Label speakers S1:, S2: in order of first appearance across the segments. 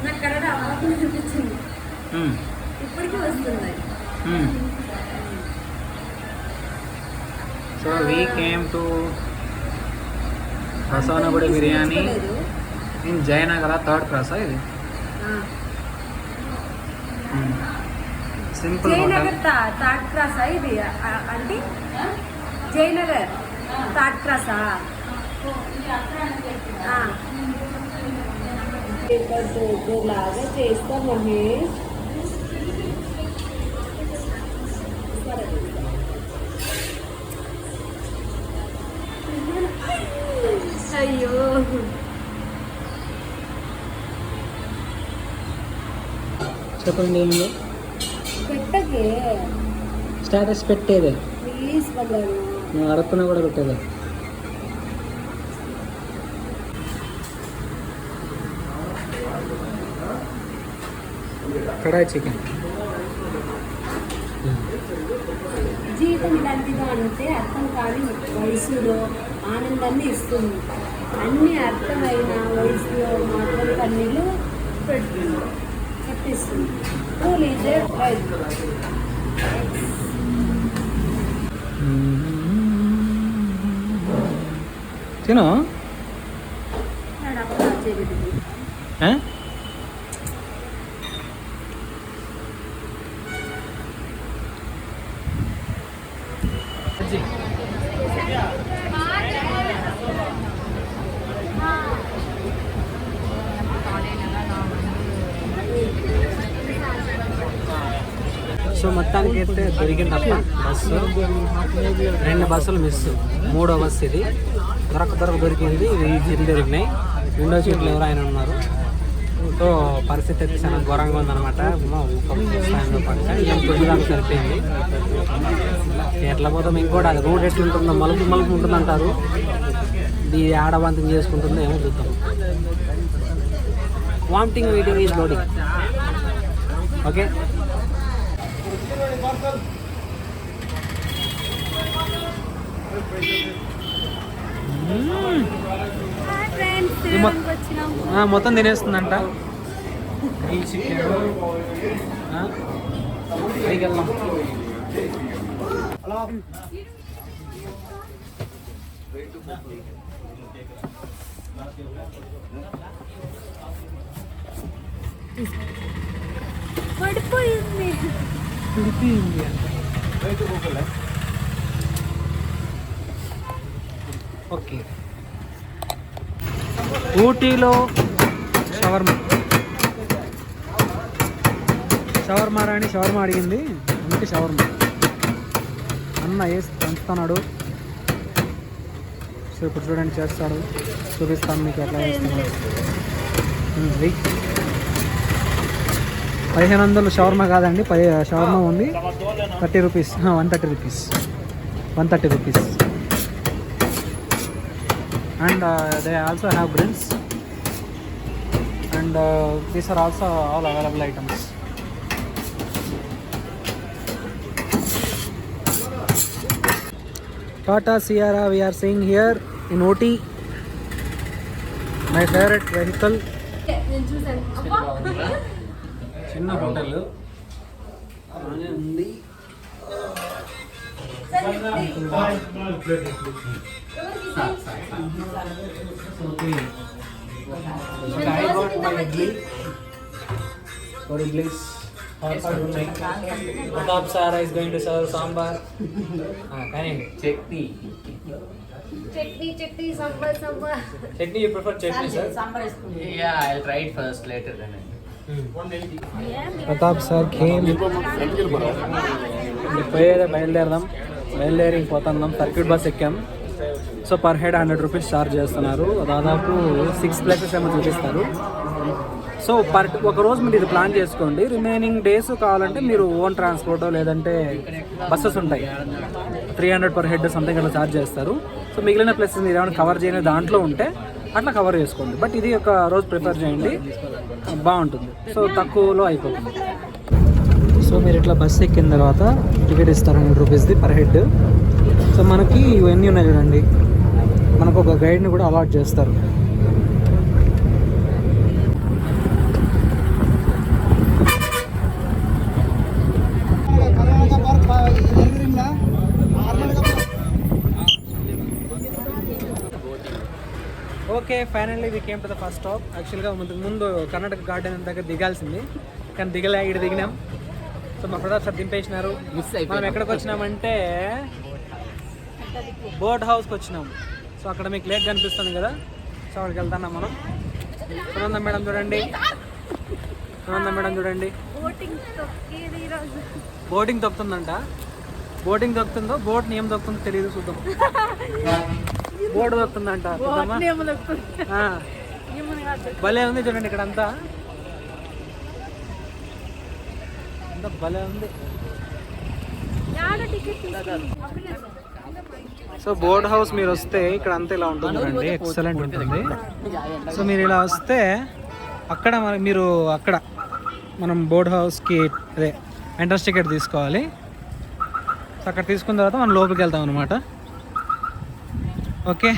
S1: నాకు కన్నడ అవ్వాలని అనిపించింది. ఇప్పటికీ వస్తుంది.
S2: So we came to Basavanagudi biryani in Jayanagara 3rd cross ఇది. సింపుల్
S1: జయనగర్ 3rd క్రాస్ ఇది అంటే జయనగర్ 3rd క్రాసా? లాగా చేస్తాం మహేష్. అయ్యో
S2: చెప్పండి ఏముందో.
S1: పెట్టకే
S2: స్టేటస్ పెట్టేదే
S1: ప్లీజ్ పడ్డాను.
S2: నువ్వు అడుక్కున్నా కూడా పెట్టేదే. కడాయి చికెన్.
S1: జీవితం ఇలాంటిదో అంటే అర్థం కాని వయసులో ఆనందాన్ని ఇస్తుంది. అన్ని అర్థమైన వయసులో మాత్రం కన్నీళ్ళు పెట్టిస్తుంది.
S2: తిను. సో మొత్తానికి అయితే దొరికిందప్ప బస్సు. 2 బస్సులు మిస్. 3వ బస్సు ఇది. దొరికింది. ఈ సీట్లు దొరికినాయి. విండో సీట్లు ఎవరు ఆయన ఉన్నారు. సో పరిస్థితి అయితే చాలా ఘోరంగా ఉందన్నమాట. ఏం కొద్దిదాకా సరిపోయింది. ఎట్లా పోతాం ఇంకోటి అది రోడ్ ఎట్లా ఉంటుందో మలుపు ఉంటుంది అంటారు. ఇది ఆడవంతం చేసుకుంటుందో ఏమో చూద్దాం. Vomiting video is loading. Okay మొత్తం తినేస్తుందంట. పైకి వెళ్దాం.
S1: పడిపోయింది.
S2: ఓకే ఊటీలో షవర్మా రాని షవర్మా అడిగింది. అందుకే షవర్మా అన్న వేసి పంచుతున్నాడు. సో ఇప్పుడు చూడండి చేస్తాడు. చూపిస్తాను మీకు ఎట్లా వేస్తున్నాడు. 1500 షవర్మా కాదండి, షవర్మా ఉంది. 30 rupees, 130 rupees, 130 rupees. And they also have drinks, and these are also all available items. Tata Sierra we are seeing here in Ooty. My favorite vehicle. చిన్న హోటల్ బాగానే ఉంది. I got my idli. Sorry, please. Pratap sir is going to serve sambar. Chutney.
S1: Chutney, sambar.
S2: Chutney, you prefer chutney, sir?
S3: Yeah, I'll try it first, later then.
S2: Pratap sir came. బయలుదేరి పోతున్నాం. Circuit bus ఎక్కాం. So per head 100 rupees charge చేస్తున్నారు. దాదాపు 6 places ఏమో చూపిస్తారు. So ఒక రోజు మీరు ఇది ప్లాన్ చేసుకోండి. రిమైనింగ్ డేస్ కావాలంటే మీరు ఓన్ ట్రాన్స్పోర్ట్ లేదంటే బస్సెస్ ఉంటాయి. 300 పర్ హెడ్ సంథింగ్ అట్లా ఛార్జ్ చేస్తారు. సో మిగిలిన ప్లేసెస్ మీరు ఏమైనా కవర్ చేయని దాంట్లో ఉంటే అట్లా కవర్ చేసుకోండి. బట్ ఇది ఒక రోజు ప్రిఫర్ చేయండి, బాగుంటుంది. సో తక్కువలో అయిపోతుంది. సో మీరు ఇట్లా బస్సు ఎక్కిన తర్వాత టికెట్ ఇస్తారు 100 రూపీస్ది పర్ హెడ్. సో మనకి ఇవన్నీ ఉన్నాయి చూడండి. మనకు ఒక గైడ్ని కూడా అలాట్ చేస్తారు. Okay finally we came to the first stop. యాక్చువల్గా ముందు కర్ణాటక గార్డెన్ దగ్గర దిగాల్సింది, కానీ ఇక్కడ దిగినాం. సో మా ప్రతాప్ సార్ దింపేసినారు. మనం ఎక్కడికి వచ్చినామంటే బోట్ హౌస్కి వచ్చినాం. సో అక్కడ మీకు లేక్ కనిపిస్తుంది కదా, సో అక్కడికి వెళ్తున్నాం మనం. సునంద మేడం చూడండి, బోటింగ్ తొక్కుతుందంట. బోటింగ్ తొక్కుతుందో బోట్ని ఏం తొక్కుతుందో తెలియదు, చూద్దాం. బోట్ తొక్కుతుందంట, భలే ఉంది చూడండి. ఇక్కడ అంతా భలే ఉంది. సో బోట్ హౌస్ మీరు వస్తే ఇక్కడ అంతా ఇలా ఉంటుంది అండి, ఎక్సలెంట్ ఉంటుంది. సో మీరు ఇలా వస్తే అక్కడ మనం బోట్ హౌస్కి అదే ఎంట్రన్స్ టికెట్ తీసుకోవాలి. సో అక్కడ తీసుకున్న తర్వాత మనం లోపలికి వెళ్తాం అనమాట. ఓకే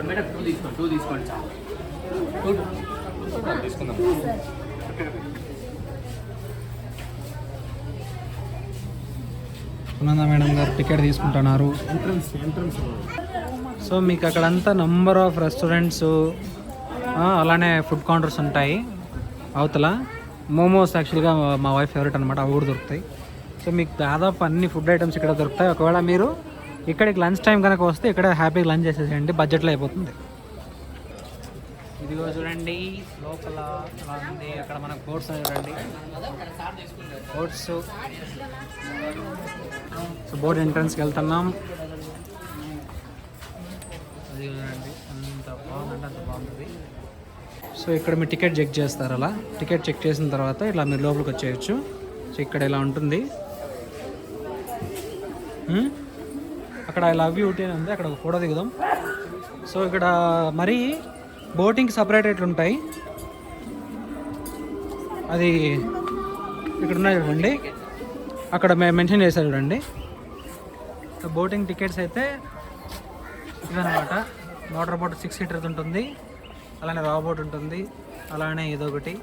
S3: మేడం 2 తీసుకోండి చాలు. తీసుకుందాం.
S2: సునంద మేడం గారు టికెట్ తీసుకుంటున్నారు. సో మీకు అక్కడంతా నంబర్ ఆఫ్ రెస్టారెంట్స్ అలానే ఫుడ్ కౌంటర్స్ ఉంటాయి. అవతల మోమోస్ యాక్చువల్గా మా వైఫ్ ఫేవరెట్ అనమాట, అవి కూడా దొరుకుతాయి. సో మీకు దాదాపు అన్ని ఫుడ్ ఐటమ్స్ ఇక్కడ దొరుకుతాయి. ఒకవేళ మీరు ఇక్కడికి లంచ్ టైం కనుక వస్తే ఇక్కడ హ్యాపీగా లంచ్ చేసేసేయండి, బడ్జెట్లో అయిపోతుంది. ఇదిగో చూడండి లోపల అలా ఉంది. అక్కడ మనకు బోట్స్ చూడండి, బోట్స్. సో బోట్ ఎంట్రన్స్కి వెళ్తున్నాం. అది చూడండి అంత బాగుందంటే అంత బాగుంటుంది. సో ఇక్కడ మీరు టికెట్ చెక్ చేస్తారు. అలా టికెట్ చెక్ చేసిన తర్వాత ఇట్లా మీరు లోపలికి వచ్చేయచ్చు. సో ఇక్కడ ఇలా ఉంటుంది. అక్కడ ఐ లవ్ యూ ఊటీ అని ఉంది, అక్కడ ఒక ఫోటో దిగుదాం. సో ఇక్కడ మరీ బోటింగ్కి సపరేట్ రేట్లు ఉంటాయి. అది ఇక్కడ ఉన్నాయి చూడండి, అక్కడ మెన్షన్ చేశారు చూడండి. బోటింగ్ టికెట్స్ అయితే ఇదనమాట. మోటార్ బోట్ 6 సీటర్స్ ఉంటుంది, అలానే రా బోట్ ఉంటుంది, అలానే ఇదొకటి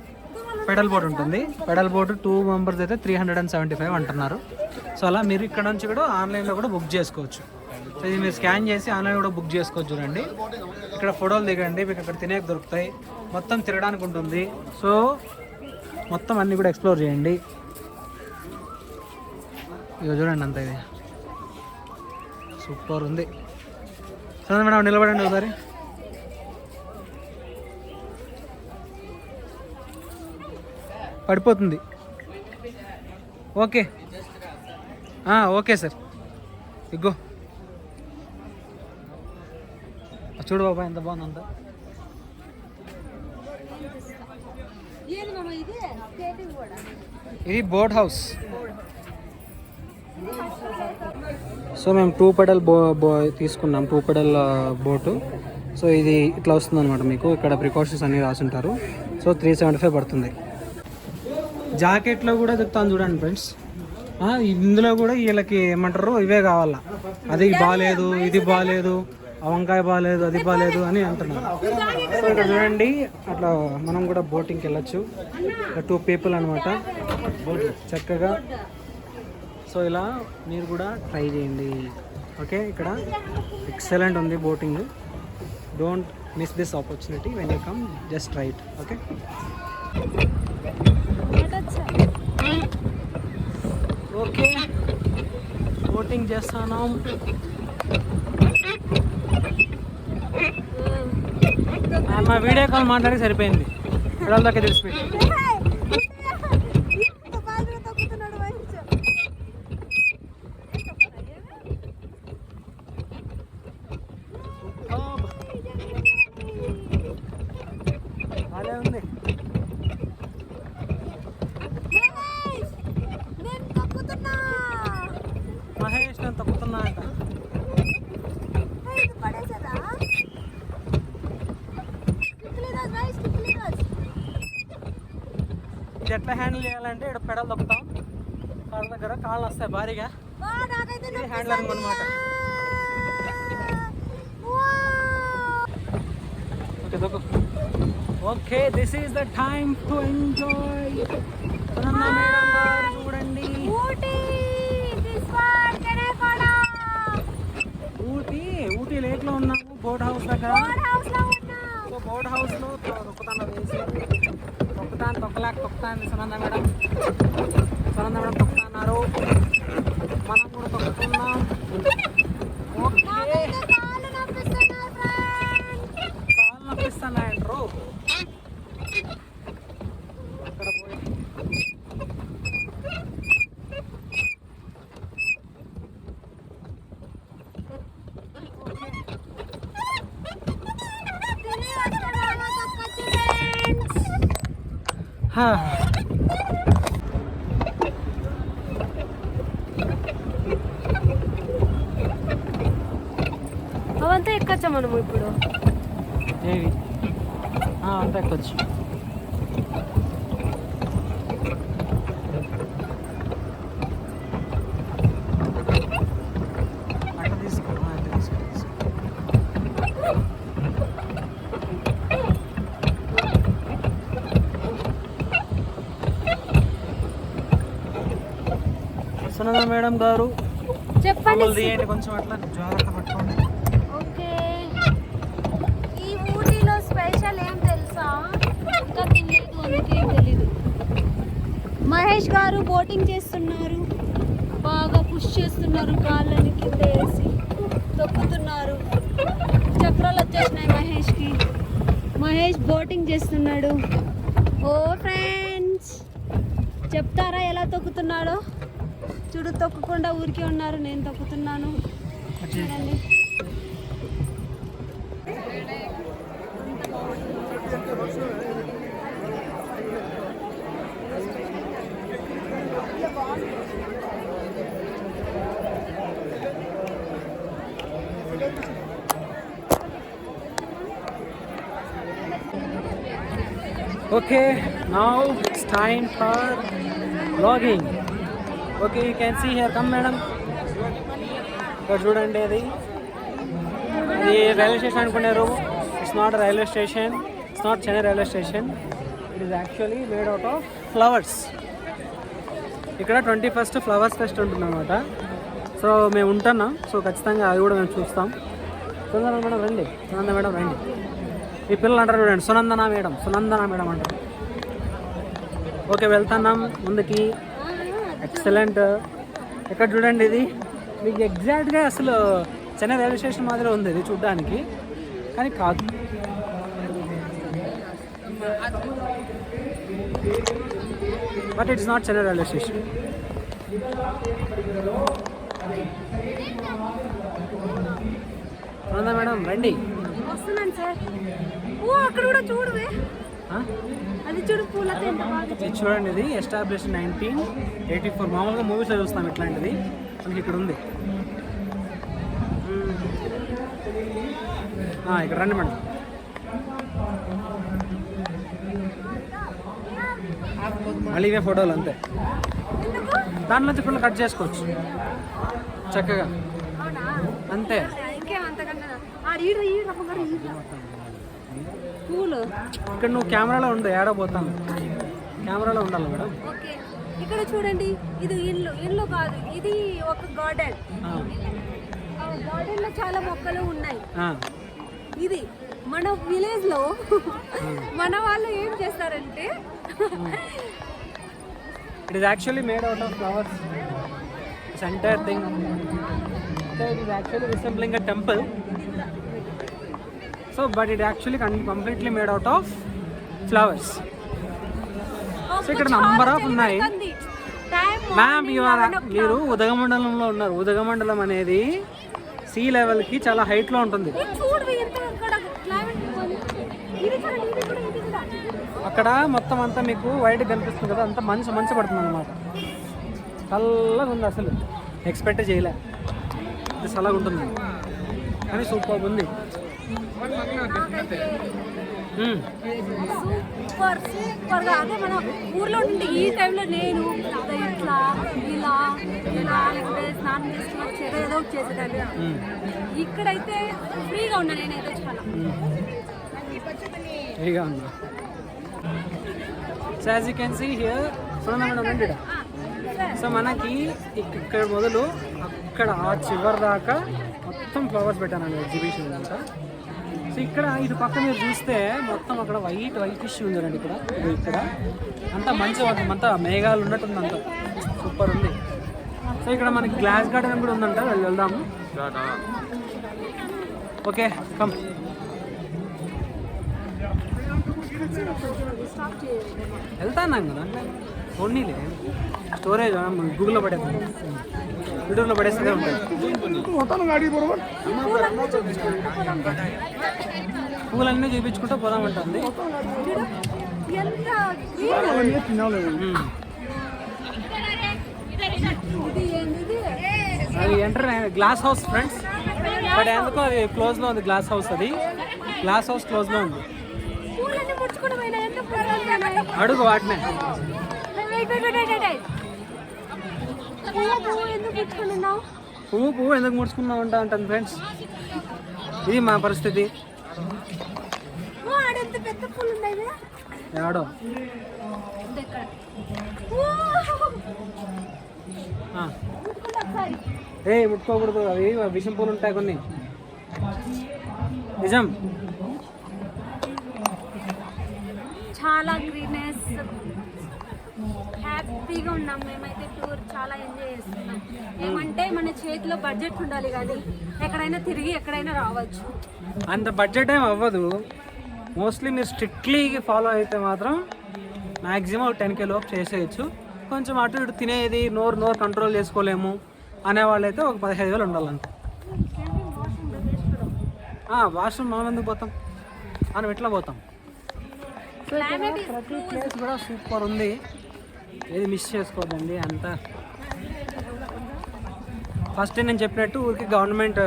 S2: పెడల్ బోట్ ఉంటుంది. పెడల్ బోట్ 2 మెంబర్స్ అయితే 375 అంటున్నారు. సో అలా మీరు ఇక్కడ నుంచి కూడా ఆన్లైన్లో కూడా బుక్ చేసుకోవచ్చు. సో ఇది మీరు స్కాన్ చేసి ఆన్లైన్ కూడా బుక్ చేసుకోవచ్చు. చూడండి ఇక్కడ ఫోటోలు దిగండి, మీకు అక్కడ తినేకి దొరుకుతాయి, మొత్తం తిరగడానికి ఉంటుంది. సో మొత్తం అన్నీ కూడా ఎక్స్ప్లోర్ చేయండి. ఇక చూడండి అంత ఇది సూపర్ ఉంది. సరే మేడం నిలబడండి ఒకసారి. పడిపోతుంది. ఓకే ఓకే సార్, ఇగ్గో చూడు బాబా ఎంత బాగుంది అంతా. ఇది బోట్ హౌస్. సో మేము 2 పెడల్ తీసుకున్నాం, 2 పెడల్ బోటు. సో ఇది ఇట్లా వస్తుంది అనమాట. మీకు ఇక్కడ ప్రికాషన్స్ అన్నీ రాసుంటారు. సో 375 పడుతుంది. జాకెట్లో కూడా చెప్తాను చూడండి ఫ్రెండ్స్. ఇందులో కూడా వీళ్ళకి ఏమంటారు, ఇవే కావాలా, అది బాగాలేదు, ఇది బాగాలేదు, వంకాయ బాగాలేదు, అది బాగాలేదు అని అంటున్నారు. సో ఇక్కడ చూడండి అట్లా మనం కూడా బోటింగ్కి వెళ్ళచ్చు. 2 పీపుల్ అనమాట చక్కగా. సో ఇలా మీరు కూడా ట్రై చేయండి. ఓకే ఇక్కడ ఎక్సలెంట్ ఉంది boating. Don't miss this opportunity when you come, just try it. Okay okay boating చేస్తాను. మా వీడియో కాల్ మాట్లాడి సరిపోయింది, పిల్లల దాకా తెలిసిపోయింది. అదే ఉంది. మహేష్ నేను తప్పుతున్నా అంట. ఇది ఎట్లా హ్యాండిల్ చేయాలంటే ఇక్కడ పెడల్ తొక్కుతాం, కాళ్ళ దగ్గర కాళ్ళు వస్తాయి భారీగా. ఇది హ్యాండ్లరింగ్ అనమాట. ఓకే తొక్కు. Okay this is the time to enjoy. చూడండి ఊటీ లేక్ లో ఉన్నాము. బోట్ హౌస్ దగ్గర.
S1: బోట్ హౌస్ లో ఉన్నాం.
S2: సో బోట్ హౌస్లో తొక్కుతాను వేసి తొక్కుతాను సునంద మేడం తొక్కుతున్నారు. మనం కూడా తొక్కుతున్నాం. ఓకే,
S1: కాళ్ళు నొప్పిస్తున్నాయి ఫ్రెండ్స్.
S2: కాళ్ళు నొప్పిస్తున్నాయంటారు. అక్కడ పోయి
S1: తిరిగి వచ్చే వాళ్ళ తొక్కొచ్చు ఫ్రెండ్స్. అవంతా ఎక్కచ్చా మనము ఇప్పుడు?
S2: ఏవి అంతా ఎక్కొచ్చు. అట్లా తీసుకో, అట్లా తీసుకో. సునంద మేడం గారు
S1: చెప్పండి.
S2: మమ్మల్ని తీయండి కొంచెం, అట్లా జాగ్రత్త పట్టుకోండి.
S1: ఓకే, ఈ ఊటీలో స్పెషల్ ఏం తెలుసా? ఇంకా తినలేదు, అందుకే ఏం తెలీదు. మహేష్ గారు బోటింగ్ చేస్తున్నారు, బాగా పుష్ చేస్తున్నారు, కాళ్ళని కింద వేసి తొక్కుతున్నారు. చక్రాలు వచ్చేసినాయి మహేష్కి. మహేష్ బోటింగ్ చేస్తున్నాడు. ఓ ఫ్రెండ్స్, చెప్తారా ఎలా తొక్కుతున్నాడో? చూడు, తొక్కకుండా ఊరికే ఉన్నారు, నేను తొక్కుతున్నాను. చూడండి.
S2: Okay, now it's time for vlogging. Okay, you can see here. Come, madam. ఇక్కడ చూడండి, అది రైల్వే స్టేషన్ అనుకున్నారు. It's not railway station, it's not Chennai railway station. It is actually made out of flowers. ఇక్కడ 21st ఫ్లవర్స్ ఫెస్ట్ ఉంటుందన్నమాట. So మేము ఉంటున్నాం, so ఖచ్చితంగా అది కూడా మేము చూస్తాం. సునందన మేడం రండి, సునంద మేడం రండి. ఈ పిల్లలు అంటారు చూడండి, సునందన మేడం అంటారు. ఓకే, వెళ్తున్నాం ముందుకి. ఎక్సలెంట్. ఇక్కడ చూడండి, ఇది మీకు ఎగ్జాక్ట్గా అసలు చెన్నై రైల్వే స్టేషన్ మాదిరి ఉంది ఇది చూడ్డానికి, కానీ కాదు. But it's not Chennai railway station. Sunanda madam రండి.
S1: వస్తున్నాను సార్. ఓ, అక్కడ కూడా చూడవే, అది చూడు, పూలతో ఎంత బాగా.
S2: ఇది చూడండి, ఇది ఎస్టాబ్లిష్ 1984. మామూలుగా మూవీస్లో చూస్తాం ఇట్లాంటిది, మనకి ఇక్కడ ఉంది. ఇక్కడ రండి మేడం. మళ్ళీ ఇవే ఫోటోలు అంతే. దాంట్లో నుంచి ఫుల్ కట్ చేసుకోవచ్చు చక్కగా, అంతే.
S1: పూలు
S2: ఇక్కడ నువ్వు కెమెరాలో ఉండు, ఏడబోతాను. కెమెరాలో ఉండాలి మేడం.
S1: ఓకే, ఇక్కడ చూడండి, ఇది ఇల్లు కాదు, ఇది ఒక గార్డెన్. గార్డెన్ లో చాలా మొక్కలు ఉన్నాయి. ఇది మన విలేజ్ లో మన వాళ్ళు ఏం చేస్తారంటే,
S2: it is actually made out of flowers. It's entire thing. So it is actually resembling a temple. So but it actually completely made out of flowers. So ఇక్కడ నంబర్ ఆఫ్ ఉన్నాయి. మ్యామ్, మీరు ఉదగమండలంలో ఉన్నారు. ఉదగమండలం అనేది సీ లెవెల్కి చాలా హైట్లో ఉంటుంది. అక్కడ మొత్తం అంతా మీకు వైట్ కనిపిస్తుంది కదా, అంతా మంచి పడుతుంది అన్నమాట. చల్లగా ఉంది, అసలు ఎక్స్పెక్ట్ చేయలే ఇది చల్లగా ఉంటుంది, కానీ సూపర్ ఉంది.
S1: సూపర్గా. అదే మన ఊర్లో ఉంటే ఈ టైంలో నేను ఇట్లా ఇలా లేకపోతే స్నానం చేసుకుని వచ్చేదో ఏదో ఒకటి చేసేదాన్ని. ఇక్కడైతే ఫ్రీగా ఉన్నా, నేనైతే చాలా
S2: ఫ్రీగా ఉన్నా. So as you can see here, madam రండి. సో మనకి ఇక్కడ మొదలు అక్కడ ఆ చివరి దాకా మొత్తం ఫ్లవర్స్ పెట్టానండి ఎగ్జిబిషన్ అంతా. సో ఇక్కడ ఇటు పక్క మీరు చూస్తే మొత్తం అక్కడ వైట్ ఇష్యూ ఉందండి. ఇక్కడ అంతా మంచిగా అంతా మేఘాలు ఉన్నట్టుంది, అంతా సూపర్ ఉంది. సో ఇక్కడ మనకి గ్లాస్ గార్డెన్ కూడా ఉందంట, వెళ్దాము. Okay come. వెళ్తాను కదా ఓన్లీలే, స్టోరేజ్ గూగుల్లో పడేస్తాను, యూట్యూబ్లో పడేస్తే ఉంటుంది. పూలన్నీ చూపించుకుంటూ పోదామంటుంది. అది enter glass house friends, but ఎందుకో అది క్లోజ్లో ఉంది. గ్లాస్ హౌస్ క్లోజ్లో ఉంది. అడుగు వాటినే. పువ్వు ఎందుకు ముడుచుకున్నావు అంటాను ఫ్రెండ్స్. ఇది మా పరిస్థితి. ఆడో ముట్టుకోకూడదు, అవి విషం పూలు ఉంటాయి కొన్ని. నిజం.
S1: చాలా గ్రీనెస్, హ్యాపీగా ఉన్నాం మేమైతే. టూర్ చాలా ఎంజాయ్ చేస్తున్నాం. ఏమంటే మన చేతిలో బడ్జెట్ ఉండాలి, కానీ ఎక్కడైనా తిరిగి ఎక్కడైనా రావచ్చు.
S2: అంత బడ్జెట్ ఏం అవ్వదు. మోస్ట్లీ మీరు స్ట్రిక్ట్లీ ఫాలో అయితే మాత్రం మ్యాక్సిమం 10K లోపు చేసేయచ్చు. కొంచెం అటు ఇటు తినేది నోరు కంట్రోల్ చేసుకోలేము అనేవాళ్ళు అయితే ఒక 15,000 ఉండాలంట. వాష్రూమ్ మనం ఎందుకు పోతాం, మనం ఎట్లా పోతాం. ప్లేస్ కూడా సూపర్ ఉంది, ఏది మిస్ చేసుకోవద్దండి. అంతా ఫస్ట్ నేను చెప్పినట్టు ఊరికి గవర్నమెంట్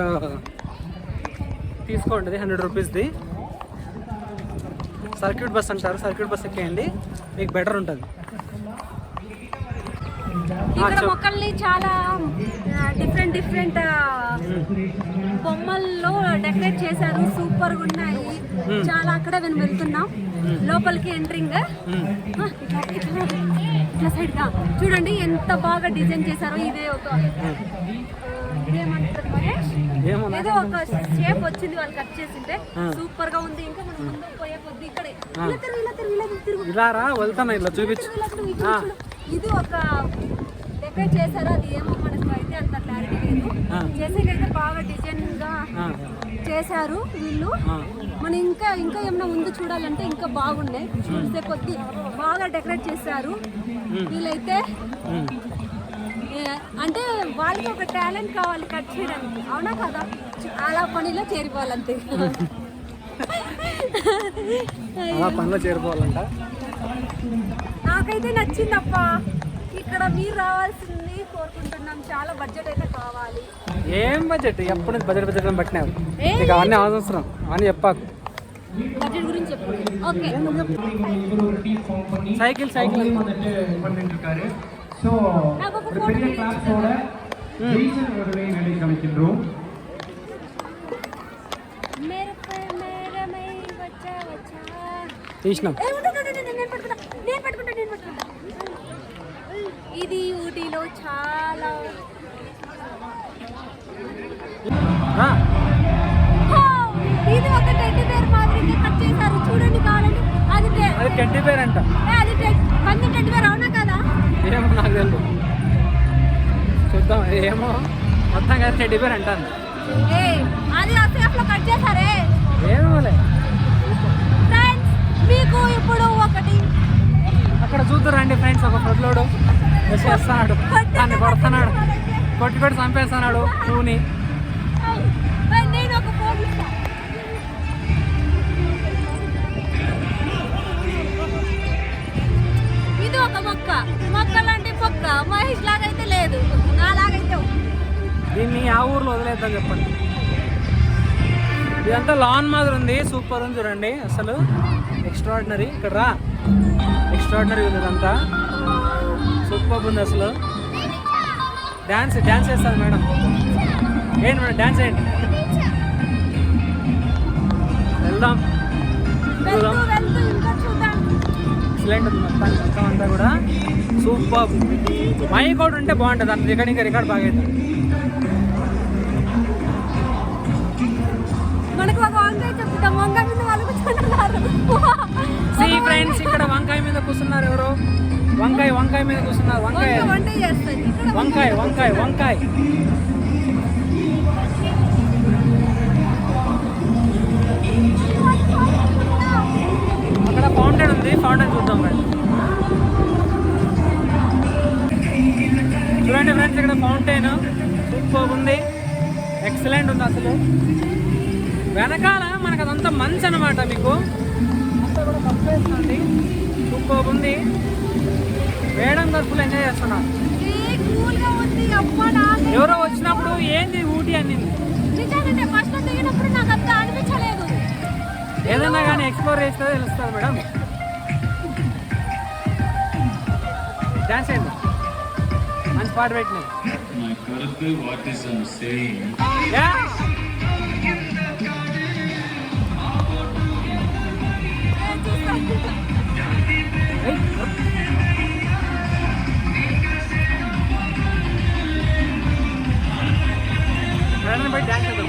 S2: తీసుకోండి 100 రూపీస్ది. సర్క్యూట్ బస్ అంటారు, సర్క్యూట్ బస్ ఎక్కేయండి, మీకు బెటర్ ఉంటుంది.
S1: ఇక్కడ మొక్కల్ని చాలా డిఫరెంట్ బొమ్మల్లో డెకరేట్ చేశారు, సూపర్ గా ఉన్నాయి. చాలా అక్కడ మేము వెళ్తున్నాం లోపలికి ఎంట్రింగ్. ఇట్లా సైడ్ గా చూడండి ఎంత బాగా డిజైన్ చేశారో. ఇదే ఒక ఏదో ఒక షేప్ వచ్చింది వాళ్ళు కట్ చేసింటే, సూపర్ గా ఉంది. ఇంకా మనం ముందుకు పోయే కొద్ది ఇక్కడే
S2: ఇలా చూపించు.
S1: ఇది ఒక డెకరేట్ చేశారు, అది ఏమో మనకు అయితే అంత క్లారిటీ లేదు. చేసేకైతే బాగా డిజైన్ గా చేశారు వీళ్ళు. మనం ఇంకా ఏమైనా ముందు చూడాలంటే ఇంకా బాగున్నాయి. చూస్తే కొద్ది బాగా డెకరేట్ చేశారు వీళ్ళైతే. అంటే వాళ్ళకి ఒక టాలెంట్ కావాలి కట్ చేయడానికి, అవునా కదా? అలా పనిలో చేరిపోవాలంతే. నాకైతే నచ్చిందప్ప. ఇక్కడ మీరు రావాల్సింది కోరుకుంటున్నాం. చాలా బడ్జెట్ అయితే కావాలి.
S2: ఏం బడ్జెట్? ఎప్పుడు బడ్జెట్ పట్టినావు? అవన్నీ అవసరం, అవన్నీ చెప్పాకు.
S1: బడ్జెట్ గురించి చెప్పు. ఓకే,
S2: సైకిల్
S4: So, ஒரு பெரிய கிளாஸோட ரீசன் ஒருவே நடிக்கின்றோம்.
S1: ఇది ఊటీలో చాలా ఇది ఒక టెడ్డీ బేర్ మాదిరిగా కట్ చేశారు చూడండి. కావాలంటే అది
S2: టెడ్డీ బేర్ అంట,
S1: అది పంది టెడ్డీ బేర్, అవునా కదా?
S2: ఏమో నాకు తెలుసు, చూద్దాం. ఏమో మొత్తం కదా టెడ్డీ బేర్ అంటాను.
S1: అది అసలు కట్ చేశారే.
S2: ఏమోలే
S1: ఫ్రెండ్స్, మీకు ఇప్పుడు ఒకటి
S2: అక్కడ చూద్దురండి ఫ్రెండ్స్. ఒక ప్రజలోడు చేస్తున్నాడు, దాన్ని కొడుతున్నాడు, కొట్టి చంపేస్తున్నాడు పువ్వుని.
S1: నేను ఒక ఫోన్ ఇస్తాను. ఇది ఒక మొక్క లాంటి మొక్క. మహేష్ లాగైతే లేదు, నా లాగైతే.
S2: దీన్ని ఆ ఊర్లో వదిలేద్దాం చెప్పండి. ఇదంతా లాన్ మాదిరి ఉంది, సూపర్ ఉంది చూడండి. అసలు ఎక్స్ట్రాడినరీ. ఇక్కడ రా, ఎక్స్ట్రాడినరీ ఉంది ఇదంతా, సూపర్ ఉంది అసలు. డ్యాన్స్ చేస్తాను మేడం. ఏంటి మేడం డ్యాన్స్ ఏంటి? వెళ్దాం ఎక్సలెంట్ ఉంది మొత్తం అంతా కూడా సూపర్. మైక్ కూడా ఉంటే బాగుంటుంది, అంత రికార్డ్ బాగా అవుతుంది.
S1: మనకు ఒక వంకాయ చెప్తాము.
S2: ఫ్రెండ్స్ ఇక్కడ వంకాయ మీద కూర్చున్నారు ఎవరు? వంకాయ మీద కూర్చున్నారు.
S1: వంట చేస్తాను ఇక్కడ.
S2: వంకాయ అక్కడ ఫౌంటైన్ ఉంది, ఫౌంటైన్ చూద్దాం రండి. చూడండి ఫ్రెండ్స్, ఇక్కడ ఫౌంటైన్ సూపర్ ఉంది, ఎక్సలెంట్ ఉంది అసలు. వెనకాల మనకు అదంతా మంచి అనమాట, మీకు అంతా కూడా కప్పేస్తుంది, సూపర్ ఉంది. వేయడం ఫుల్ ఎంజాయ్ చేస్తున్నారు.
S1: కూల్గా ఉంది. అబ్బా నాకు
S2: ఎవరో వచ్చినప్పుడు ఏంది ఊటీ అనింది.
S1: నిజంగానే ఫస్ట్ దిగినప్పుడు నాకు అంత అనిపించలేదు.
S2: ఏదన్నా కానీ ఎక్స్ప్లోర్ చేస్తే తెలుస్తుంది మేడం. డాన్స్ అయింది, మంచి పాట పెట్టినాయి.
S5: My Karate, what is I'm saying?
S2: బయట డాన్స్ చేద్దాం.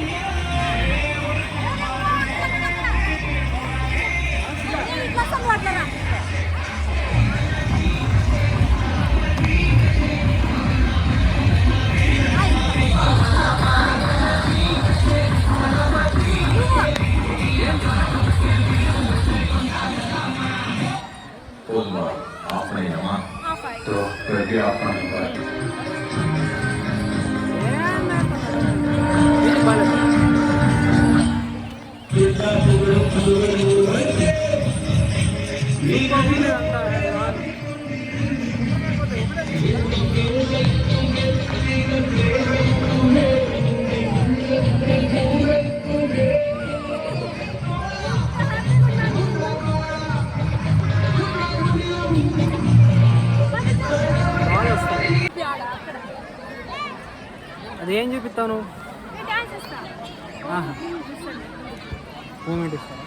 S2: అది ఏం చూపిస్తాను? మూమెంట్ ఇస్తాను.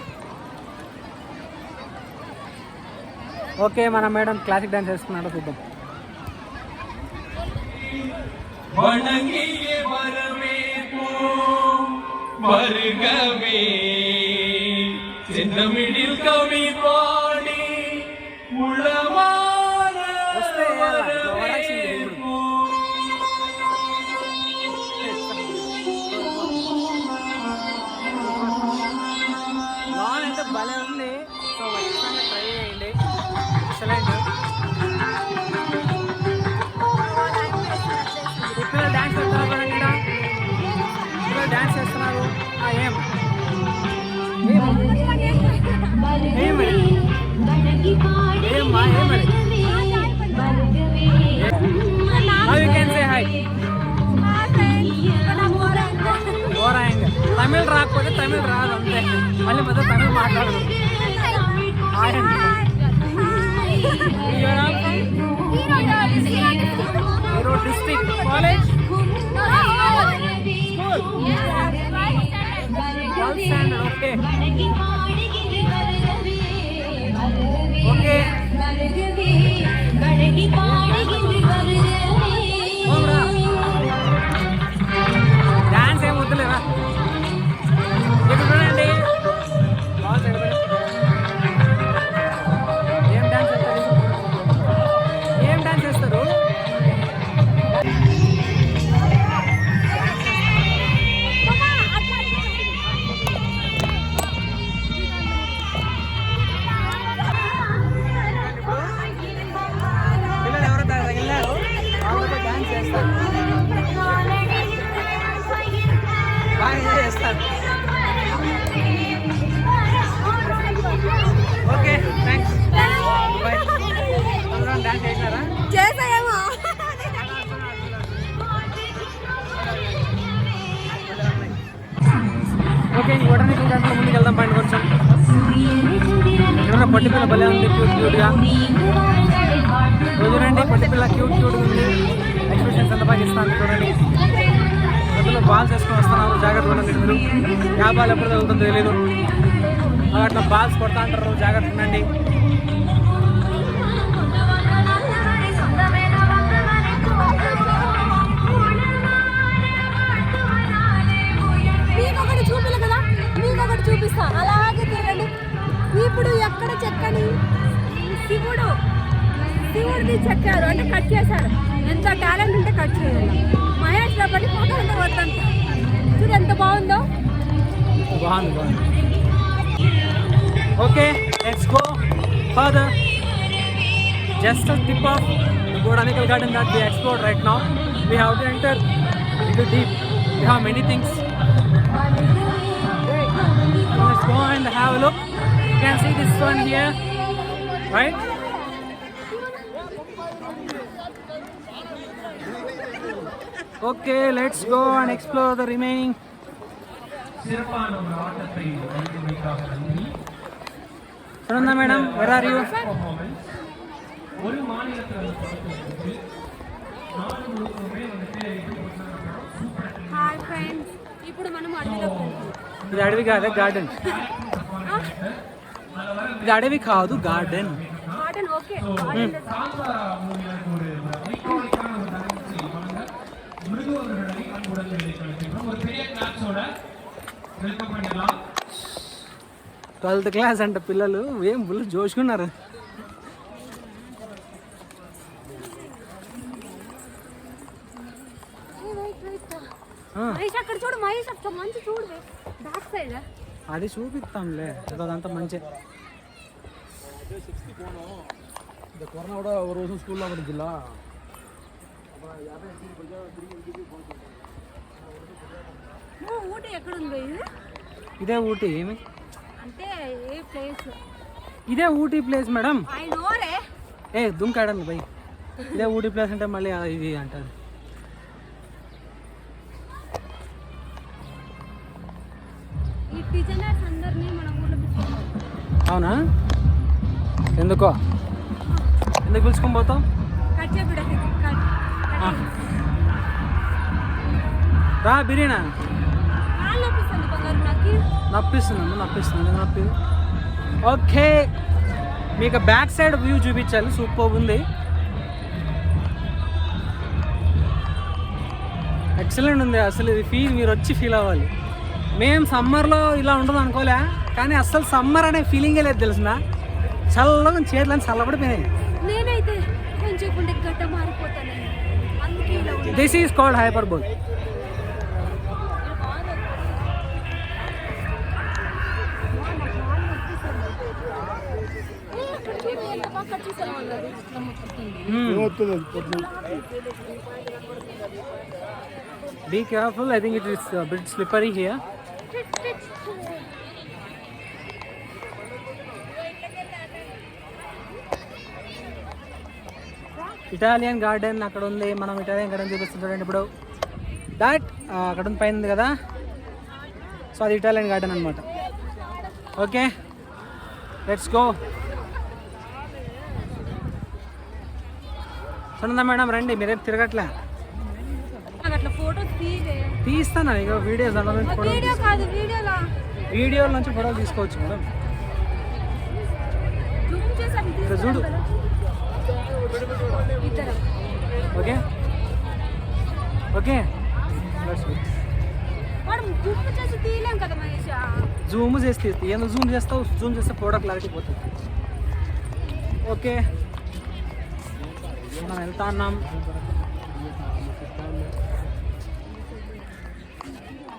S2: ఓకే, మన మేడం క్లాసిక్ డాన్స్ వేస్తున్నాడో చూద్దాం. వస్తే లాన్ అయితే భలే ఉంది. సో ఖచ్చితంగా ట్రై చేయండి, ఎక్సలెంట్. ఇప్పుడు డాన్స్ చేస్తున్నారు కదండి, ఇక్కడ డాన్స్ చేస్తున్నారు. తమిళ్ రాకపోతే తమిళ్ రాదు అంతే, మళ్ళీ మొదలు తమిళ్ మాట్లాడదు. District college okay okay dance ఏం వద్దులేరా. ఇక్కడ చూడండి, ఏం డాన్స్ చేస్తారు, ఏం డాన్స్ చేస్తారు. పిల్లలు ఎవరో తగిలినారు, వాళ్ళతో డాన్స్ చేస్తారు, బాగా ఎంజాయ్ చేస్తారు. Okay thanks, bye. అందరం డాన్స్ చేసినారా?
S1: చేసాయేమో.
S2: ఓకే, ఇంకోటని చూడడానికి ముందుకు వెళ్దాం. పైన కొంచెం ఇక్కడ పట్టిపిల్ల భలే ఉంది, క్యూట్గా. చూడండి, పట్టిపిల్ల క్యూట్గా ఉంది. ఎక్స్ప్రెషన్స్ ఎంత బాగా ఇస్తాను చూడండి. అందులో బాల్స్ వేసుకొని వస్తున్నారు, జాగ్రత్త ఉండండి. మీరు యా బాల్ ఎప్పుడు తగులుతుందో తెలీదు, అట్లా బాల్స్ కొడతా అంటారు, జాగ్రత్త ఉండండి.
S1: మీకొకటి చూపిలే కదా, మీకొకటి చూపిస్తా. అలాగే తిరగండి. ఇప్పుడు ఎక్కడ చెక్కని శివుడిది చెక్కారు అంటే కట్ చేశారు. ఎంత టాలెంట్ ఉంటే కట్ చేయాలి. మహేష్ బాబు ఫోటో ఉంటే వద్దంట. చూడు ఎంత బాగుందో.
S2: బాగుంది. Okay, let's go further. Just a tip of the botanical garden that we explored right now. We have to enter into deep. We have many things. Let's go and have a look. You can see this one here, right? Okay, let's go and explore the remaining.
S4: சிறப்பான ஒரு ஆட்டத்தை வைத்திருக்கிறார் Nandini.
S2: Sunanda madam, where are you?
S4: ஒரு மாநிலத்தில் நாடு முழுக்கமே வந்துட்டு
S1: hi friends, ఇప్పుడు మనం అడవిలోకి వెళ్తున్నాం.
S2: ఇది అడవి కాదు, గార్డెన్. ఇది అడవి కాదు, గార్డెన్.
S1: Garden okay. గార్డెన్
S4: மிருகவர்களை அன்புடன் கிடைக்கின்றோம். ஒரு பெரிய கிளாஸோட வெல்கம் பண்ணலாம்.
S2: 12th క్లాస్ అంట పిల్లలు, ఏం ఫుల్ జోష్కున్నారు.
S1: మహేష్ అక్కడ చూడు. మహేష్ అక్కడ మంచి చూడు, బ్యాక్ సైడ్.
S2: అది చూపిస్తాంలే, అదంతా మంచి.
S3: ಕೊರೋನಾ ಕೂಡ ஒரு வருஷம் ஸ்கூல்ல படிச்சிಲ್ಲ.
S1: ఊటీ ఎక్కడ ఉంది ఇది?
S2: ఇదే ఊటీ. ఏమి
S1: అంటే ఏ ప్లేస్?
S2: ఇదే Ooty place madam.
S1: I know రే.
S2: ఏ దుంకాడండి బై. ఇదే ఊటీ ప్లేస్ అంటే మళ్ళీ ఇది అంటారు.
S1: ఈ టీచర్స్ అందరినీ మన ఊర్లో పిలుచుకోవాలి.
S2: అవునా? ఎందుకు పిలుచుకొని పోతావు?
S1: కట్ చేపిడకి
S2: రా బిర్యానా.
S1: కాళ్ళు నొప్పిస్తుంది బంగారు నాకు.
S2: నప్పిస్తుంది నొప్పి. ఓకే, మీకు బ్యాక్ సైడ్ వ్యూ చూపించాలి, సూపర్ ఉంది. ఎక్సలెంట్ ఉంది అసలు. ఇది మీరు వచ్చి ఫీల్ అవ్వాలి. మేము సమ్మర్లో ఇలా ఉంటుంది అనుకోలే, కానీ అస్సలు సమ్మర్ అనే ఫీలింగే లేదు తెలిసిన. చల్లగా చేతులని చల్లబడిపోయినాయి.
S1: నేనైతే కొంచెం గడ్డ మారిపోతాను. అందుకే ఇలా ఉంది.
S2: This is called hyperbole. Be careful, I think it is a bit slippery here. Italian garden అక్కడ ఉంది. మనం ఇటాలియన్ గార్డెన్ చూపిస్తుంటాం ఇప్పుడు. దాట్ అక్కడ ఉంది, పైన ఉంది కదా, సో అది ఇటాలియన్ గార్డెన్ అనమాట. Okay, let's go. Sunanda madam రండి, మీరేం తిరగట్లే.
S1: అట్లా ఫోటోస్
S2: తీస్తాను ఇక వీడియోస్.
S1: వీడియో కాదు,
S2: వీడియోల నుంచి ఫోటోలు తీసుకోవచ్చు మేడం. ఇక్కడ చూడు. ఓకే ఓకే, జూమ్ చేస్తే ఎందుకు జూమ్ చేస్తావు? జూమ్ చేస్తే ఫోటో క్లారిటీ పోతుంది. ఓకే, మనం వెళ్తా ఉన్నాం.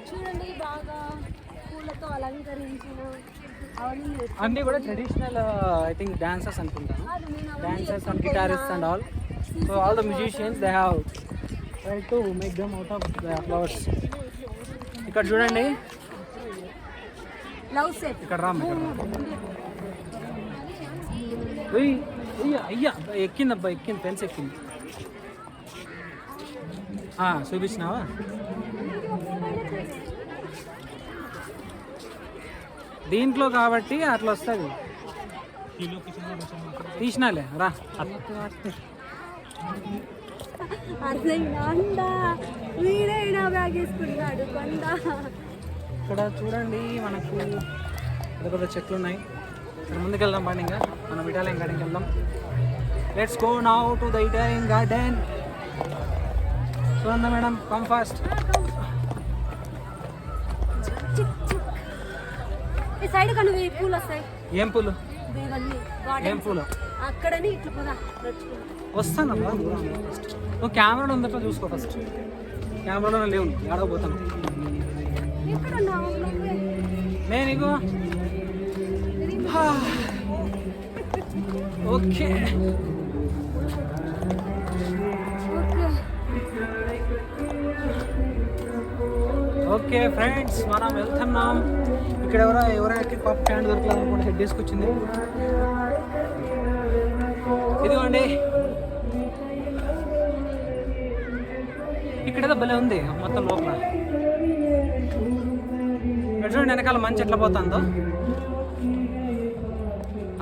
S1: చూడండి, బాగా పూలతో అలంకరించిన
S2: అన్నీ కూడా ట్రెడిషనల్ ఐ థింక్ డాన్సర్స్ అనుకుంటాను. Dancers and guitarist and all. So all the musicians they have try to make them out of the flowers. ఇక్కడ చూడండి, ఇక్కడ రామ్. అయ్యా ఎక్కిందబ్బా, ఎక్కింది, పెన్స్ ఎక్కింది. చూపించినావా? దీంట్లో కాబట్టి అట్లా వస్తుంది. తీసినాలే రా. ఇక్కడ చూడండి, మనకు పెద్ద పెద్ద చెట్లు ఉన్నాయి. ఇక్కడ ముందుకు వెళ్దాం పండి. ఇంకా మనం ఇటాలియన్ గార్డెన్కి వెళ్దాం. Let's go now to the Italian garden. చూడండి మేడం, కమ్ ఫాస్ట్.
S1: ఈ సైడ్ కనుక పూలు వస్తాయి.
S2: ఏం పూలు?
S1: ఇవన్నీ
S2: ఏం
S1: గార్డెన్స్
S2: పూలు
S1: అక్కడని ఇట్లా పదా నడుచుకుంటా.
S2: వస్తాను నువ్వు కెమెరాలో ఉందట్లా చూసుకో ఫస్ట్. కెమెరాలో లేవు ఏడవపోతాను
S1: ఎక్కడ ఉన్నావు నువ్వే?
S2: నేను ఇగో ఓకే
S1: ఓకే.
S2: ఓకే ఫ్రెండ్స్, మనం వెళ్తున్నాం. ఇక్కడ ఎవరైనా పాప ప్యాంట్ దొరకలేదు అనుకుంటే హెడ్ తీసుకొచ్చింది. ఇదిగోండి, ఇక్కడేదో భలే ఉంది మొత్తం లోపల. ఇక్కడ చూడండి వెనకాల మంచి ఎట్లా పోతుందో.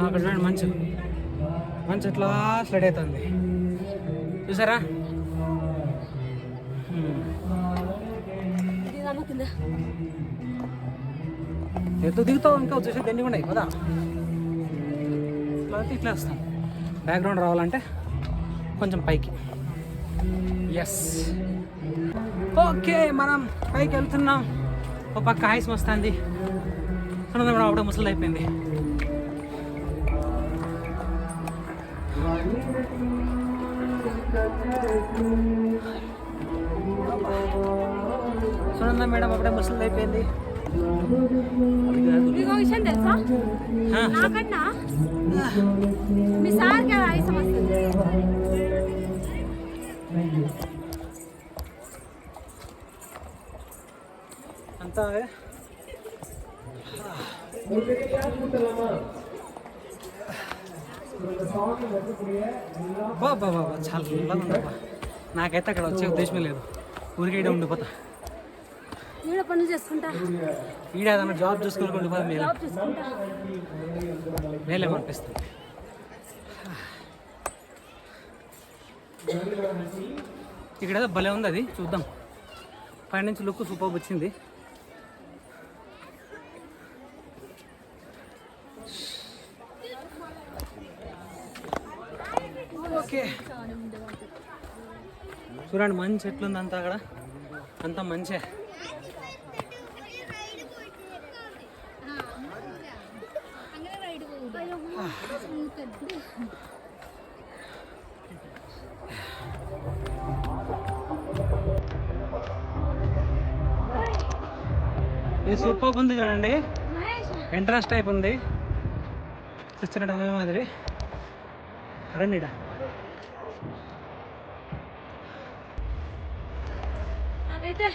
S2: అక్కడ చూడండి మంచి ఎట్లా స్లైడ్ అవుతుంది చూసారా.
S1: దిగామా కింద?
S2: ఎత్తు దిగుతావు ఇంకా వచ్చేసి దండి ఉన్నాయి కదా. ఇట్లా వస్తాం. బ్యాక్గ్రౌండ్ రావాలంటే కొంచెం పైకి. ఎస్ ఓకే, మనం పైకి వెళ్తున్నాం. ఒక పక్క ఆయుసం వస్తుంది. మనం అప్పుడే ముసలి అయిపోయింది. సునంద మేడం అప్పుడే ముసలి అయిపోయింది.
S1: మీకు విషయం తెలుసా? నాకన్నా మీ సార్కి ఆయుసం వస్తుంది.
S2: అంతా బాబా చల్లగా ఉందబ్బా. నాకైతే అక్కడ వచ్చే ఉద్దేశమే లేదు. ఊరికే ఉండిపోతా.
S1: ఈడ పనులు చేసుకుంటా,
S2: ఈడ ఏదన్నా జాబ్ చూసుకుని ఉండిపోతా. మేలే
S1: జాబ్ చేసుకుంటా.
S2: మేలేమనిపిస్తుంది. ఇక్కడ ఏదో భలే ఉంది, అది చూద్దాం. పైనుంచి లుక్ సూపర్ వచ్చింది. ఓకే చూడండి, మంచి ఎట్లుంది అంతా. అక్కడ అంతా మంచే. ఇది సూపర్ ఉంది చూడండి. ఎంట్రన్స్ టైప్ ఉంది. చూస్తున్నట్టు మాదిరి. రండి.
S1: అదైతే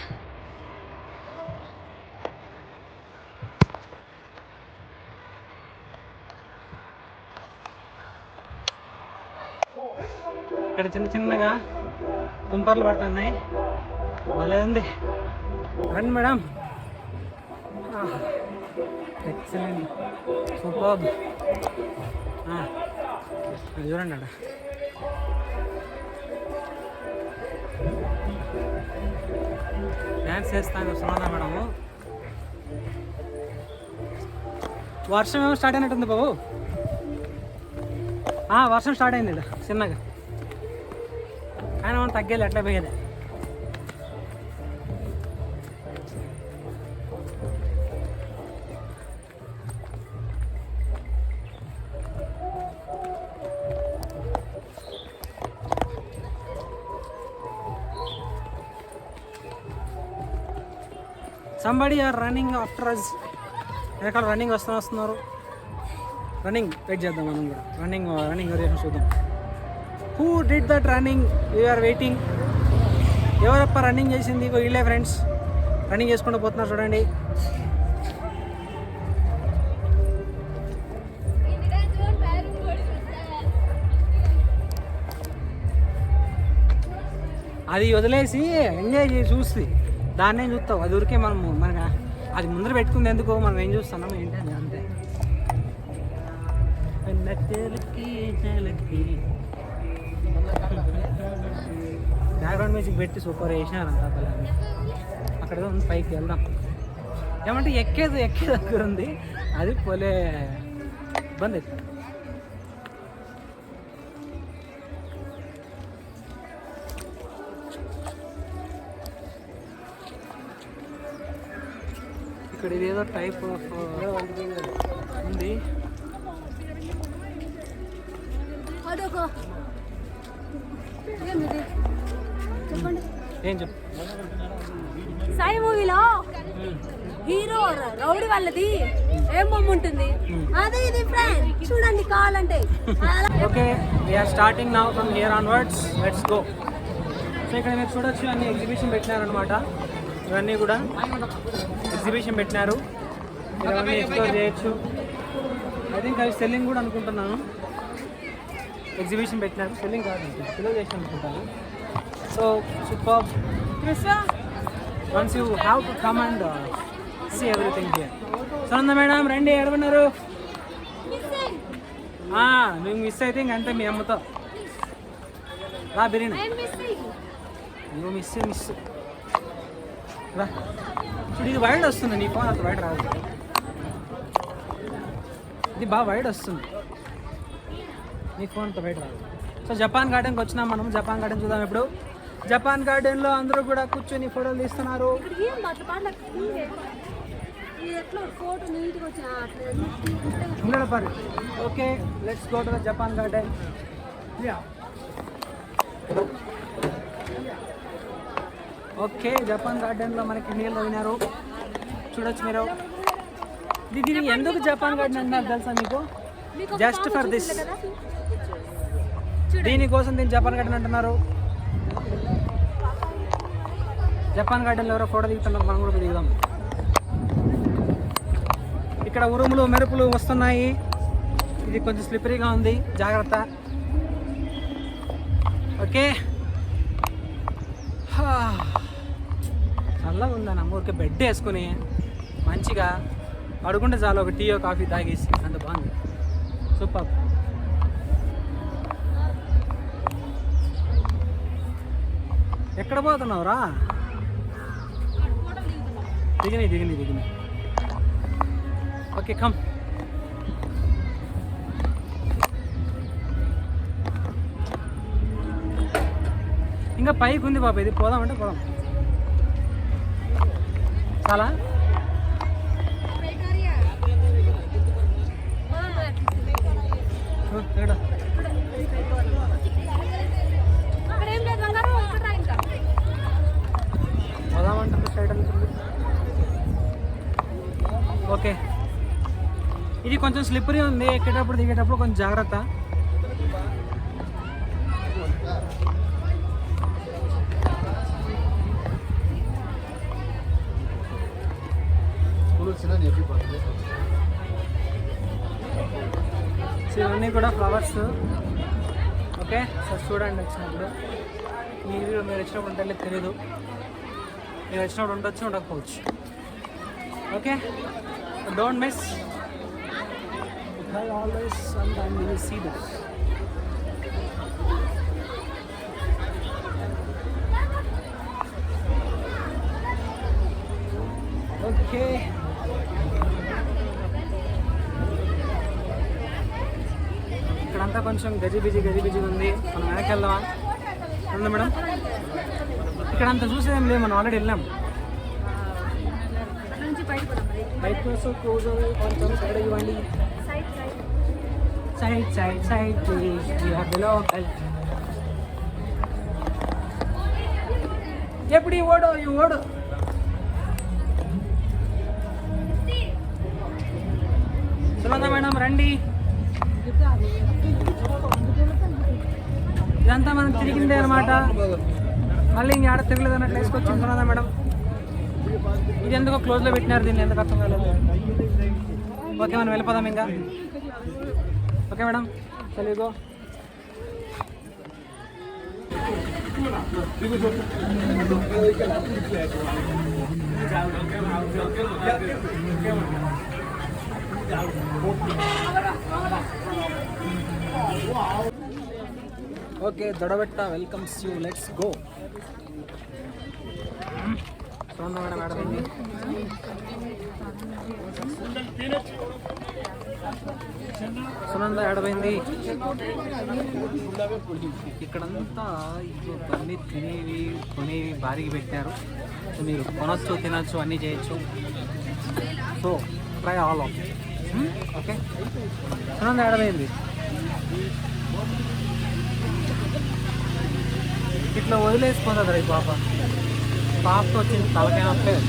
S2: ఇక్కడ చిన్నగా తుంపర్లు పడుతున్నాయి. భలే ఉంది. రండి మేడం. Excellent, super. చూడండి అక్కడ డ్యాన్స్ చేస్తాను వస్తున్నా మేడము. వర్షం ఏమో స్టార్ట్ అయినట్టుంది బాబు. వర్షం స్టార్ట్ అయింది ఇక్కడ చిన్నగా. ఆయన మనం తగ్గేది ఎట్లా పోయేది. Somebody are running after us. ఎక్కడ రన్నింగ్ వస్తున్నారు. రన్నింగ్ వెయిట్ చేద్దాం మనం కూడా. రన్నింగ్ వేరియేషన్ చూద్దాం. Who did that running? We are waiting. ఎవరప్ప రన్నింగ్ చేసింది? వీళ్ళే ఫ్రెండ్స్. రన్నింగ్ చేసుకుంటూ పోతున్నారు చూడండి. అది వదిలేసి ఎంజాయ్ చేసి చూసి దాన్నే చూస్తావు. అది ఊరికే మనకి అది ముందర పెట్టుకుంది ఎందుకు, మనం ఏం చూస్తున్నాం ఏంటి అది అంతే. బ్యాక్గ్రౌండ్ మ్యూజిక్ పెట్టి సూపర్ వేసినారంతా. అక్కడ ఉంది, పైకి వెళ్దాం. ఏమంటే ఎక్కేది దగ్గర ఉంది, అది పోలే ఇబ్బంది అవుతుంది. ఇక్కడ ఇదేదో టైప్ ఆఫ్ ఉంది.
S1: ఇదిగో ఏమిది చెప్పండి.
S2: ఏం చెప్పు.
S1: సాయి మూవీలో హీరో రౌడీ వాళ్ళది ఏం బొమ్మ ఉంటుంది, అదే ఇది ఫ్రెండ్ చూడండి కావాలంటే.
S2: Okay we're starting now from here onwards, let's go. So ఇక్కడ మీరు చూడొచ్చు అన్ని ఎగ్జిబిషన్ పెట్టినారనమాట. ఇవన్నీ కూడా ఎగ్జిబిషన్ పెట్టినారు, మీరు అవన్నీ ఎక్స్ప్లోర్ చేయొచ్చు. ఐ థింక్ అవి సెల్లింగ్ కూడా అనుకుంటున్నాను. ఎగ్జిబిషన్ పెట్టినారు, సెల్లింగ్ కాదు సెల్ చేసి అనుకుంటాను. So super. Once you have to come and see everything here. Sunanda madam రండి, ఎడబన్నారు. నువ్వు మిస్ అయితే ఇంకంతే మీ అమ్మతో రా బిర్యానీ. నువ్వు మిస్ రా. చూడు ఇది వైడ్ వస్తుంది, నీ ఫోన్ అంత వైడ్ రాదు, ఇది బాగా వైడ్ వస్తుంది, నీ ఫోన్ అంత వైడ్ రాదు. సో జపాన్ గార్డెన్కి వచ్చినాం మనం. జపాన్ గార్డెన్ చూద్దాం ఇప్పుడు. జపాన్ గార్డెన్లో అందరూ కూడా కూర్చొని ఫోటోలు తీస్తున్నారు. Okay let's go to the Japan garden. Okay Japan గార్డెన్లో మనకి నీళ్ళు పోయినారు, చూడొచ్చు మీరు. దీన్ని ఎందుకు జపాన్ గార్డెన్ అంటున్నారు తెలుసా మీకు? జస్ట్ ఫర్ దిస్, దీనికోసం దీన్ని జపాన్ గార్డెన్ అంటున్నారు. జపాన్ గార్డెన్లో ఎవరో ఫోటో దిగుతున్నారు, మనం కూడా దిగుదాం. ఇక్కడ ఉరుములు మెరుపులు వస్తున్నాయి, ఇది కొంచెం స్లిప్పరీగా ఉంది, జాగ్రత్త. ఓకే చల్లగా ఉందన్న, ఊరికే బెడ్ వేసుకుని మంచిగా పడుకుంటే చాలు, ఒక టీయో కాఫీ తాగేసి, అంత బాగుంది. సూపర్. ఎక్కడ పోతున్నావురా? దిగిని. Okay come. ఇంకా పైకి ఉంది బాబా, ఇది పోదామంటే పోదాం. చాలా పోదామంటే సైడ్ అనుకుంది. ఓకే ఇది కొంచెం స్లిప్పరీ ఉంది, ఎక్కేటప్పుడు దిగేటప్పుడు కొంచెం జాగ్రత్త. ఇవన్నీ కూడా ఫ్లవర్స్. ఓకే సార్ చూడండి వచ్చినప్పుడు, మీరు వచ్చినప్పుడు ఉంటే తెలీదు, మీరు వచ్చినప్పుడు ఉండొచ్చు ఉండకపోవచ్చు. Okay don't miss, always sometime you will see this. Okay ఇక్కడంతా కొంచెం గజిబిజిగా ఉంది, మనం వెనక్కి వెళ్దామా? ఉందా మేడం? ఇక్కడ అంతా చూసేదేం లేదు, మనం ఆల్రెడీ వెళ్ళాం. బయట కోసం క్లోజ్ కొంచెం సైడ్ ఇవ్వండి. Side please, you have the local. ఎప్పుడు ఈ ఓడు సునంద మేడం రండి. ఇదంతా మనం తిరిగిందే అనమాట, మళ్ళీ ఇంక ఆడ తిరగలేదు అన్నట్లు వేసుకొచ్చి సునంద మేడం. ఇది ఎందుకో క్లోజ్లో పెట్టినారు, దీన్ని ఎందుకు అర్థం కాలేదు. ఓకే మనం వెళ్ళిపోదాం ఇంకా. ఓకే మేడం చలిగో. Okay Doddabetta welcomes you, let's go. చూడండి మేడం ఆడబడింది. సునంద ఆడబోయింది. ఇక్కడంతా అన్నీ తినేవి కొనేవి భారీగా పెట్టారు, సో మీరు కొనొచ్చు తినచ్చు అన్నీ చేయొచ్చు. So try all of. Okay Sunanda ఆడబోయింది. ఇట్లా వదిలేసిపోతుంది ఈ పాపతో వచ్చింది తలకేనట్లేదు.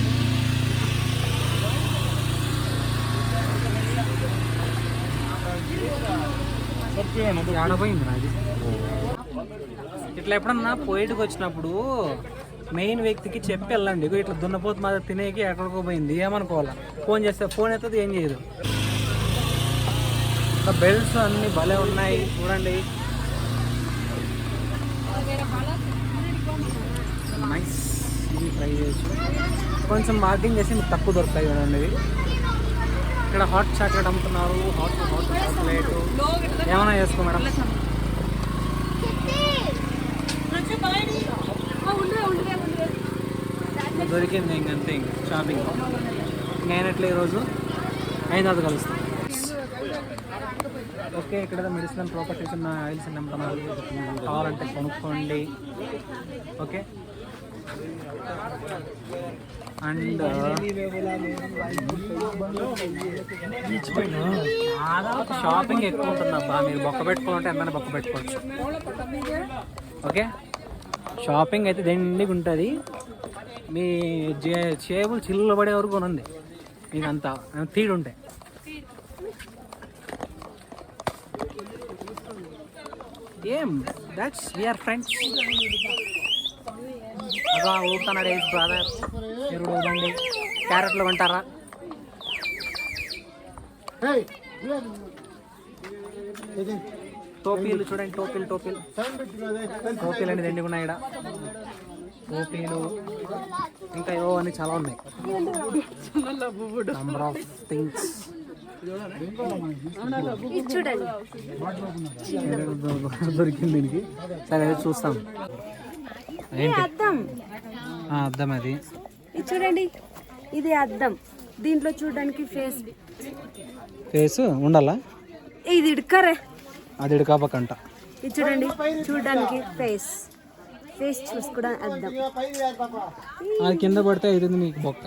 S2: ఆడపోయింది నాది. ఇట్లా ఎప్పుడన్నా పోయేటికి వచ్చినప్పుడు మెయిన్ వ్యక్తికి చెప్పి వెళ్ళండి, ఇగో ఇట్లా దున్నపోతు మాది తినేకి ఎక్కడికో పోయింది ఏమనుకోవాలా. ఫోన్ చేస్తే ఫోన్ ఎత్తది, ఏం చేయదు. ఇంకా బెల్ట్స్ అన్నీ భలే ఉన్నాయి చూడండి. నైస్. ఇది ట్రై చేయొచ్చు. కొంచెం మార్కింగ్ చేసి మీకు తక్కువ దొరుకుతాయి చూడండి ఇవి. ఇక్కడ హాట్ చాక్లెట్ అమ్ముతున్నారు. హాట్ చాక్లెట్ ఏమైనా చేసుకో మేడం. దొరికింది ఇంకంతే. ఇంక షాపింగ్ నేనట్లే ఈరోజు అయిన తర్వాత కలుస్తాను. ఓకే, ఇక్కడ మెడిసినల్ ప్రాపర్టీస్ ఉన్న ఆయిల్స్ అమ్ముతున్నారు, కావాలంటే కొనుక్కోండి. ఓకే, అండ్ షాపింగ్ ఎక్కువ ఉంటుందబ్బా. మీరు బొక్క పెట్టుకోవాలంటే ఎంతైనా బొక్క పెట్టుకోవచ్చు. ఓకే, షాపింగ్ అయితే దండిగా ఉంటుంది. మీ చేబులు చిల్లు పడే వరకు కొనండి, మీకు అంతా తీడుంటాయి. ఏం దట్స్ వీఆర్ ఫ్రెండ్స్. అదో ఊపుతున్నాడు ఏజ్ బ్రదర్. మీరు ఊదండి. క్యారెట్లు కొంటారా? టోపీలు చూడండి, టోపీలు అనేది ఎండి ఉన్నాయి ఇక్కడ. టోపీలు ఇంకా ఏవో అని చాలా ఉన్నాయి. నంబర్ ఆఫ్ థింగ్స్ దొరికింది దీనికి. సరే చూస్తాం. అద్దం అది
S1: చూడండి. ఇది అద్దం. దీంట్లో చూడడానికి ఫేస్
S2: ఉండాలా?
S1: ఇది ఇడకరే,
S2: అది ఇడకాపకంట.
S1: ఇది చూడండి, చూడడానికి ఫేస్ చూసుకోవడానికి అద్దం.
S2: అది కింద పడితే అవుతుంది మీకు బొక్క.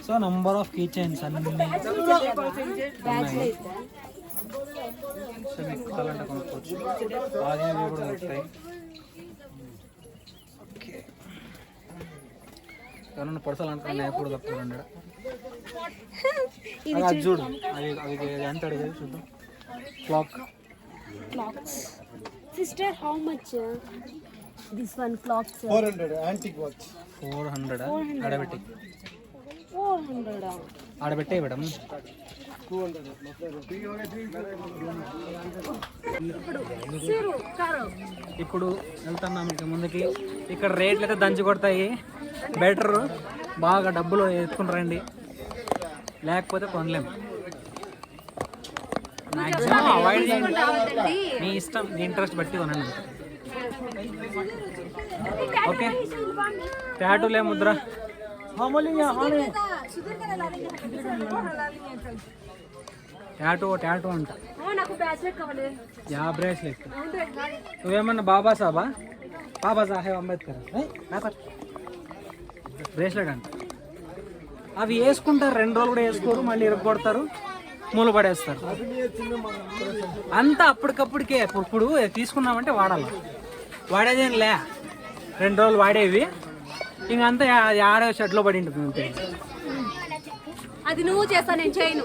S2: So number of key chains అన్ని కొనుక్కోవచ్చు. కూడా దొరుకుతాయి. ఓకే, ఎవరన్నా పడసలు అనుకున్నా ఎప్పుడు దొరుకుతుంది. అది చూడు, అది ఎంత అడిగేది చూద్దాం.
S1: Clocks. Sister, how much? This one clocks.
S3: 400 antique watch.
S2: 400 ఆడబెట్టి
S1: 400.
S2: ఆడబెట్టే madam.
S3: 200.
S2: ఇప్పుడు వెళ్తున్నాం ఇంకా ముందుకి. ఇక్కడ రేట్లు అయితే దంచి కొడతాయి. బెటర్ బాగా డబ్బులు ఎత్తుకుని రండి, లేకపోతే కొనలేము. మ్యాక్సిమం అవాయిడ్ చేయండి. మీ ఇష్టం, మీ ఇంట్రెస్ట్ బట్టి కొనండి. ఓకే, ట్యాటూలే ముద్ర ట్యాటూ అంట. బ్రేస్లెట్. నువ్వేమన్నా బాబాసాహెబ్ అంబేద్కర్ బ్రేస్లెట్ అంట. అవి వేసుకుంటారు, 2 రోజులు కూడా వేసుకోరు, మళ్ళీ ఇరగొడతారు, మూల పడేస్తారు. అంతా అప్పటికప్పుడికే. ఇప్పుడు తీసుకున్నామంటే వాడేదేం లే. 2 రోజులు వాడేవి, ఇంకంతా అది ఆడే షర్ట్లో పడి ఉంటుంది.
S1: అది నువ్వు చేస్తా, నేను చేయను.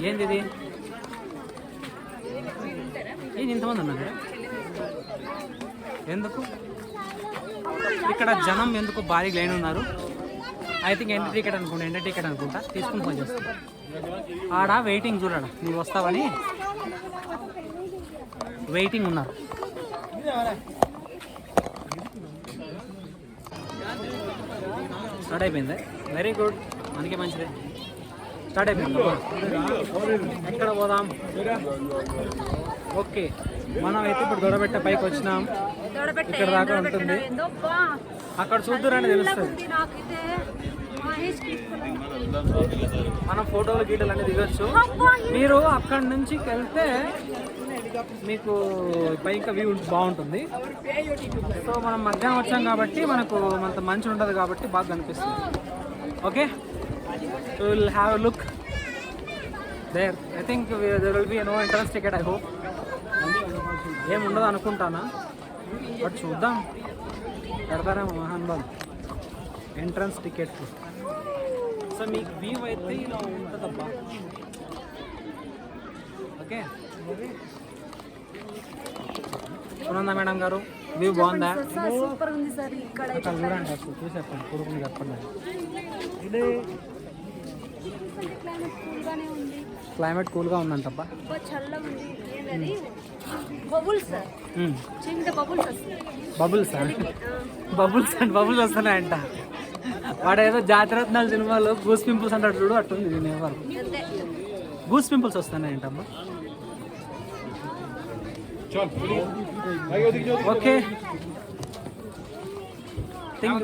S2: ఏంది ఇది? ఏంది ఇంతమంది ఉన్నారు ఎందుకు? ఇక్కడ జనం ఎందుకు భారీ లైన్ ఉన్నారు? ఐ థింక్ ఎంట్రీ టికెట్ అనుకుంటా. తీసుకుని ఫోన్ చేస్తాను. ఆడ వెయిటింగ్ చూడడా, నీవు వస్తావని వెయిటింగ్ ఉన్నారు. స్టార్ట్ అయిపోయింది. వెరీ గుడ్, మనకి మంచిది. స్టార్ట్ అయిపోయింది. ఎక్కడ పోదాం? ఓకే, మనం అయితే ఇప్పుడు దొడబెట్ట పైకి వచ్చినాం. ఇక్కడ దాకా ఉంటుంది. అక్కడ చూద్దురని తెలుస్తుంది. మనం ఫోటోలు గీటలు అన్నీ దిగొచ్చు. మీరు అక్కడి నుంచి వెళ్తే మీకు పైకి వ్యూ బాగుంటుంది. సో మనం మధ్యాహ్నం వచ్చాం కాబట్టి మనకు అంత మంచి ఉండదు కాబట్టి బాగా కనిపిస్తుంది. Okay, will have a look. There I think there will be no entrance ticket I hope. ఏముండదు అనుకుంటానా, బట్ చూద్దాం పెడతారేమో మహాన్ బాల్ ఎంట్రన్స్ టికెట్. సో మీకు వ్యూ అయితే ఇలా ఉంటుందబ్బా. Okay Sunanda madam garu, view బాగుందా?
S1: సార్ సూపర్ ఉంది సార్. ఇక్కడ
S2: అక్కడ చూడండి, అసలు చూసి చెప్పండి, కొడుకుని చెప్పండి.
S1: క్లైమేట్ కూల్గానే ఉంది.
S2: క్లైమేట్ కూల్గా ఉందంటబ్బా.
S1: చల్లగా ఉంది. ఏంటది బబుల్స్, చిన్న బబుల్స్ వస్తాయి.
S2: బబుల్స్ బబుల్స్ అండ్ బబుల్స్ వస్తున్నాయంట. వాడు ఏదో జాతిరత్నాల సినిమాలో గూస్ పింపుల్స్ అంటాడు చూడు, అట్టుంది దీని ఎవరు గూస్ పింపుల్స్ వస్తున్నాయంటమ్మా. Okay think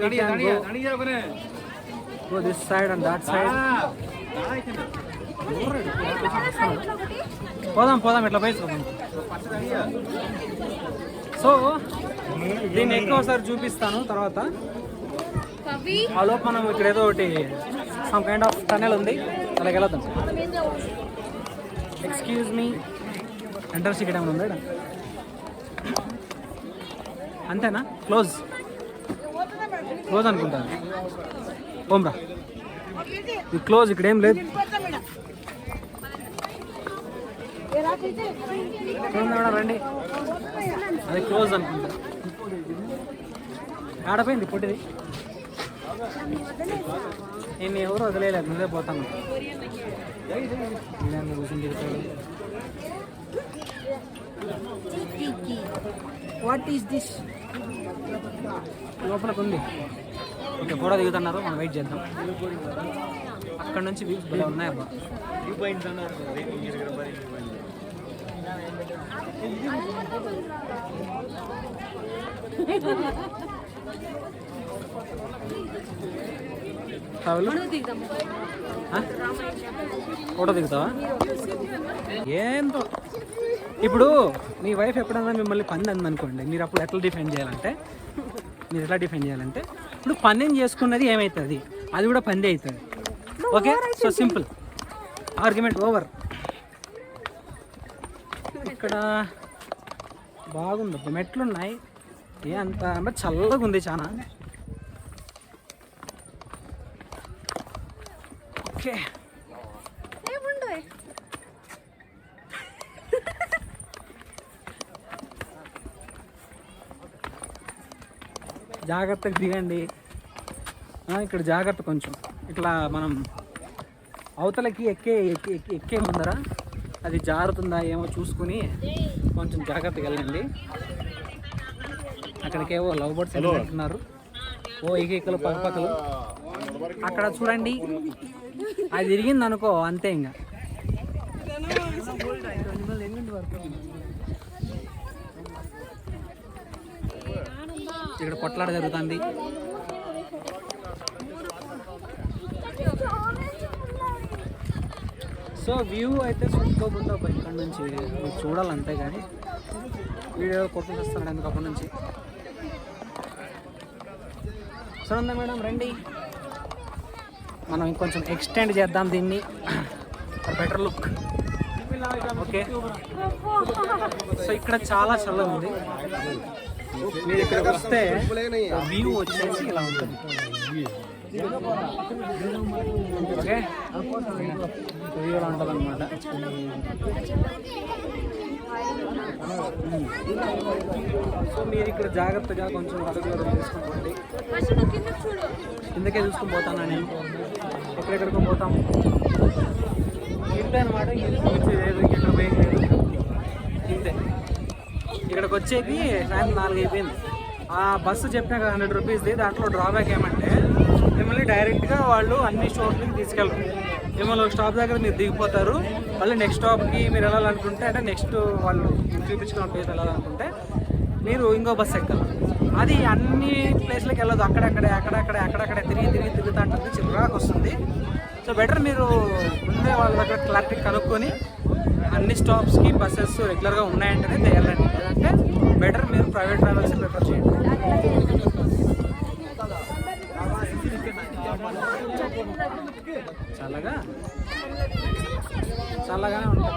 S2: go this side and that side. పోదాం ఇట్లా పోయి. సో దీన్ని ఎక్కువ ఒకసారి చూపిస్తాను తర్వాత. ఆ లోపు మనం ఇక్కడ ఏదో ఒకటి సమ్ కైండ్ ఆఫ్ టనెల్ ఉంది, అలాగే వెళ్దాం. ఎక్స్క్యూజ్ మీ, ఎంట్రన్స్ టికెట్ ఏమైనా ఉందా? అంతేనా? క్లోజ్ అనుకుంటాను. ఓమ్రా ఇది క్లోజ్, ఇక్కడ ఏం లేదు. మేడం రండి, అది క్లోజ్ అనుకుంటా. ఆడపోయింది పొట్టిది, నేను ఎవరు వదిలేదు, నువ్వే పోతాను. What is this? లోపలికి ఉంది. ఓకే ఫోటో దిగుతున్నారు, మనం వెయిట్ చేద్దాం. అక్కడ నుంచి వ్యూస్ బాగా ఉన్నాయి అబ్బా. ఫోటో దిగుతావా? ఏంటో ఇప్పుడు మీ వైఫ్ ఎప్పుడన్నా మిమ్మల్ని పని అందనుకోండి, మీరు అప్పుడు ఎట్లా డిఫెండ్ చేయాలంటే ఇప్పుడు పని చేసుకున్నది ఏమవుతుంది, అది కూడా పంది అవుతుంది. Okay so simple, argument over. ఇక్కడ బాగుంది, మెట్లున్నాయి, ఏ అంత అంటే చల్లగా ఉంది చాలా. ఓకే జాగ్రత్తగా దిగండి. ఇక్కడ జాగ్రత్త, కొంచెం ఇట్లా మనం అవతలకి ఎక్కే ముందర అది జారుతుందా ఏమో చూసుకుని కొంచెం జాగ్రత్తగా వెళ్ళండి. అక్కడికేవో లవ్ బర్డ్స్ అంటున్నారు, ఓ ఏకైకలు పక్కపక్కలు. అక్కడ చూడండి, అది తిరిగింది అనుకో అంతే. ఇంకా ఇక్కడ కొట్లాట జరుగుతుంది. సో వ్యూ అయితే సూపర్ ఉందో ఇక్కడ నుంచి మీరు చూడాలంతే, కానీ వీడియో కొట్టుకు వస్తాను ఎందుకు అప్పటి నుంచి. సునంద మేడం రండి, మనం ఇంకొంచెం ఎక్స్టెండ్ చేద్దాం దీన్ని, బెటర్ లుక్. ఓకే సో ఇక్కడ చాలా చల్లగా ఉంది. మీరు ఇక్కడికి వస్తే వ్యూ వచ్చేసి ఇలా ఉంటుంది. ఓకే వ్యూలా ఉంటుంది అనమాట. సో మీరు ఇక్కడ జాగ్రత్తగా కొంచెం అడుగులో చూసుకోండి. కిందకే చూసుకొని పోతాను నేను, ఎక్కడెక్కడికో పోతాము. ఇంతే అనమాట, లేదు ఇక్కడ పోయేది లేదు. ఇంతే, ఇక్కడికి వచ్చేది సాయంత్రం 4 అయిపోయింది. ఆ బస్సు చెప్పినా కదా 100 రూపీస్ది, దాంట్లో డ్రాబ్యాక్ ఏమంటే మిమ్మల్ని డైరెక్ట్గా వాళ్ళు అన్ని స్టాప్లకి తీసుకెళ్ళరు. మిమ్మల్ని ఒక స్టాప్ దగ్గర మీరు దిగిపోతారు, మళ్ళీ నెక్స్ట్ స్టాప్కి మీరు వెళ్ళాలనుకుంటే, అంటే నెక్స్ట్ వాళ్ళు చూపించుకున్న ప్లేస్ వెళ్ళాలనుకుంటే మీరు ఇంకో బస్సు ఎక్కాలి. అది అన్ని ప్లేస్లకి వెళ్ళదు, అక్కడక్కడే తిరుగుతూ ఉంటుంది, చిరాకు వస్తుంది. సో బెటర్ మీరు ముందే వాళ్ళ దగ్గర క్లారిటీ కనుక్కొని అన్ని స్టాప్స్కి బస్సెస్ రెగ్యులర్గా ఉన్నాయంటేనే తేయాలండి. అంటే బెటర్ మీరు ప్రైవేట్ ట్రావెల్స్ ప్రిఫర్ చేయండి. చల్లగా చల్లగానే ఉంటుంది.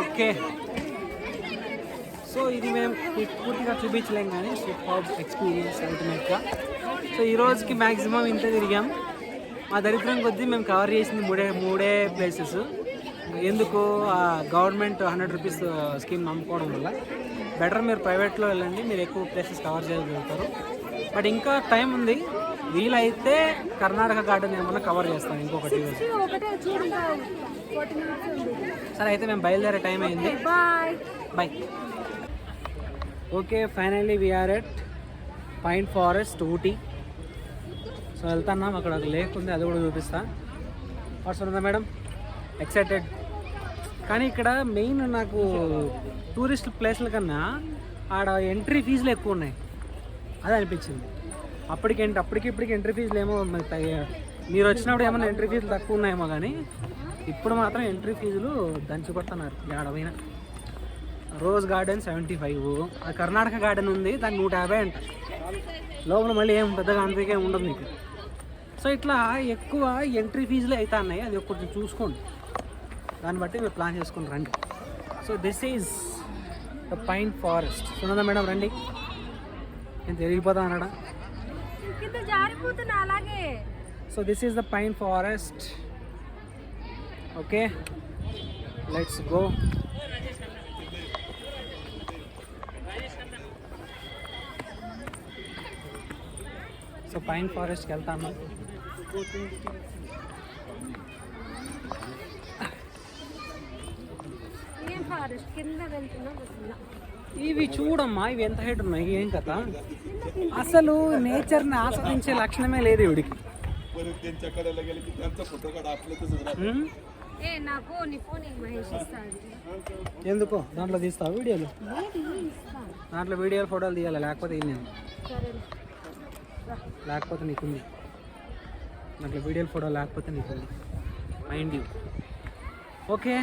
S2: ఓకే, సో ఇది మేము మీకు పూర్తిగా చూపించలేం కానీ సూపర్ ఎక్స్పీరియన్స్ అల్టిమేట్గా. సో ఈ రోజుకి మ్యాక్సిమం ఇంత తిరిగాం. మా దరిద్రం కొద్దీ మేము కవర్ చేసింది మూడే ప్లేసెస్. ఎందుకు గవర్నమెంట్ 100 రూపీస్ స్కీమ్ నమ్ముకోవడం వల్ల బెటర్ మీరు ప్రైవేట్లో వెళ్ళండి, మీరు ఎక్కువ ప్లేసెస్ కవర్ చేయగలుగుతారు. బట్ ఇంకా టైం ఉంది, వీలైతే కర్ణాటక గార్డెన్ ఏమన్నా కవర్ చేస్తాను ఇంకొకటి రోజు. సరే అయితే మేము బయలుదేరే టైం అయింది. Bye. Okay, finally we're at pine forest Ooty. So వెళ్తున్నాం, అక్కడ ఒక లేక్ ఉంది, అది కూడా చూపిస్తా. వాట్స్ ఉందా మేడం? ఎక్సైటెడ్. కానీ ఇక్కడ మెయిన్ నాకు టూరిస్ట్ ప్లేస్ల కన్నా ఆడ ఎంట్రీ ఫీజులు ఎక్కువ ఉన్నాయి, అది అనిపించింది. ఇప్పటికి ఎంట్రీ ఫీజులు ఏమో మీరు వచ్చినప్పుడు ఏమైనా ఎంట్రీ ఫీజులు తక్కువ ఉన్నాయేమో, కానీ ఇప్పుడు మాత్రం ఎంట్రీ ఫీజులు దంచి కొడుతున్నారు. ఏడవైన రోజ్ గార్డెన్ 75, ఆ కర్ణాటక గార్డెన్ ఉంది దాన్ని 150 అంట. లోపల మళ్ళీ ఏం పెద్దగా అంతకే ఉండదు మీకు. సో ఇట్లా ఎక్కువ ఎంట్రీ ఫీజులు అయితే ఉన్నాయి, అది కొంచెం చూసుకోండి, దాన్ని బట్టి మీరు ప్లాన్ చేసుకుని రండి. So this is the pine forest. Sunanda madam రండి. నేను తిరిగిపోతా అన్నాడా? So this is the pine forest. Okay, let's go. So pine ఫారెస్ట్కి వెళ్తాను. ఇవి చూడమ్మా, ఇవి ఎంత హైట్ ఉన్నాయి, ఏం కథ? అసలు నేచర్ని ఆస్వాదించే లక్షణమే లేదు ఇవిడికి. ఎందుకో దాంట్లో తీస్తావు వీడియోలు? దాంట్లో వీడియోలు ఫోటోలు తీయాలి, లేకపోతే నేను లేకపోతే నీకుంది. దాంట్లో వీడియోలు ఫోటో లేకపోతే నీకుంది, మైండ్ యూ. ఓకే,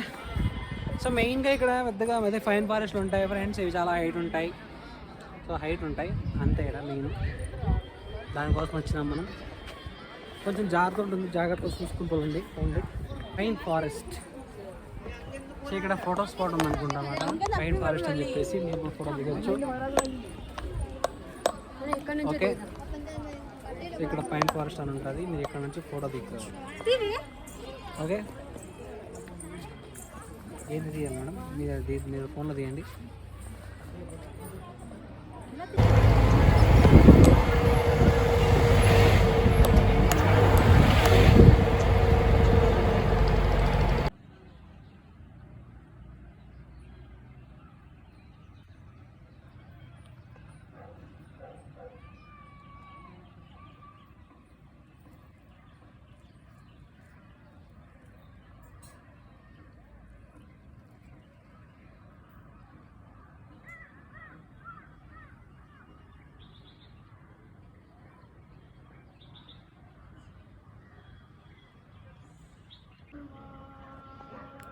S2: సో మెయిన్గా ఇక్కడ పెద్దగా అదే ఫైన్ ఫారెస్ట్లు ఉంటాయి ఫ్రెండ్స్. ఇవి చాలా హైట్ ఉంటాయి. సో హైట్ ఉంటాయి అంతే ఇక్కడ మెయిన్. దానికోసం వచ్చినాం మనం. కొంచెం జాగ్రత్త ఉంటుంది, జాగ్రత్తగా చూసుకుంటూ పోండి. Pine forest. సో ఇక్కడ ఫోటో స్పాట్ ఉందనుకుంటా అన్నమాట, పైన్ ఫారెస్ట్ అని చెప్పేసి మీరు ఫోటో దిగొచ్చు. ఓకే, ఇక్కడ పైన్ ఫారెస్ట్ అని ఉంటుంది, మీరు ఇక్కడ నుంచి ఫోటో దిగచ్చు. ఓకే, ఏది తీయాలి మేడం? మీరు ఫోన్లో తీయండి.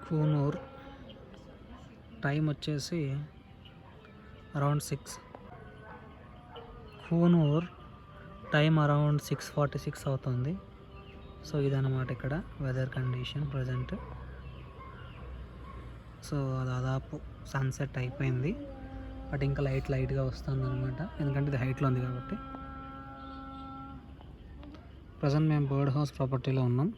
S2: కూనూర్ టైం వచ్చేసి అరౌండ్ 6. కూనూర్ టైం అరౌండ్ 6:46 అవుతుంది. సో ఇదన్నమాట ఇక్కడ వెదర్ కండిషన్ ప్రజెంట్. సో దాదాపు సన్సెట్ అయిపోయింది, బట్ ఇంకా లైట్గా వస్తుంది అనమాట, ఎందుకంటే ఇది హైట్లో ఉంది కాబట్టి. ప్రజెంట్ మేము బర్డ్ హౌస్ ప్రాపర్టీలో ఉన్నాం.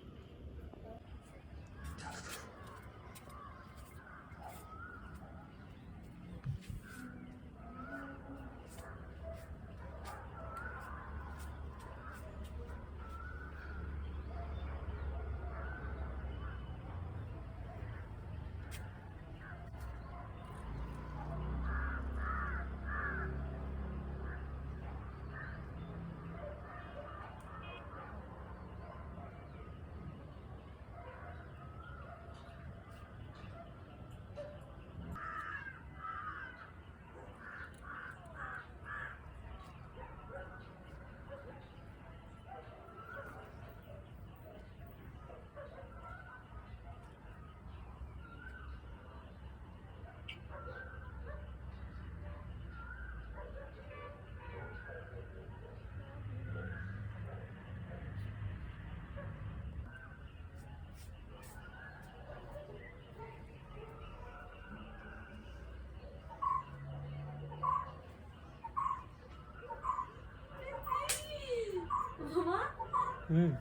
S2: మ్మ్.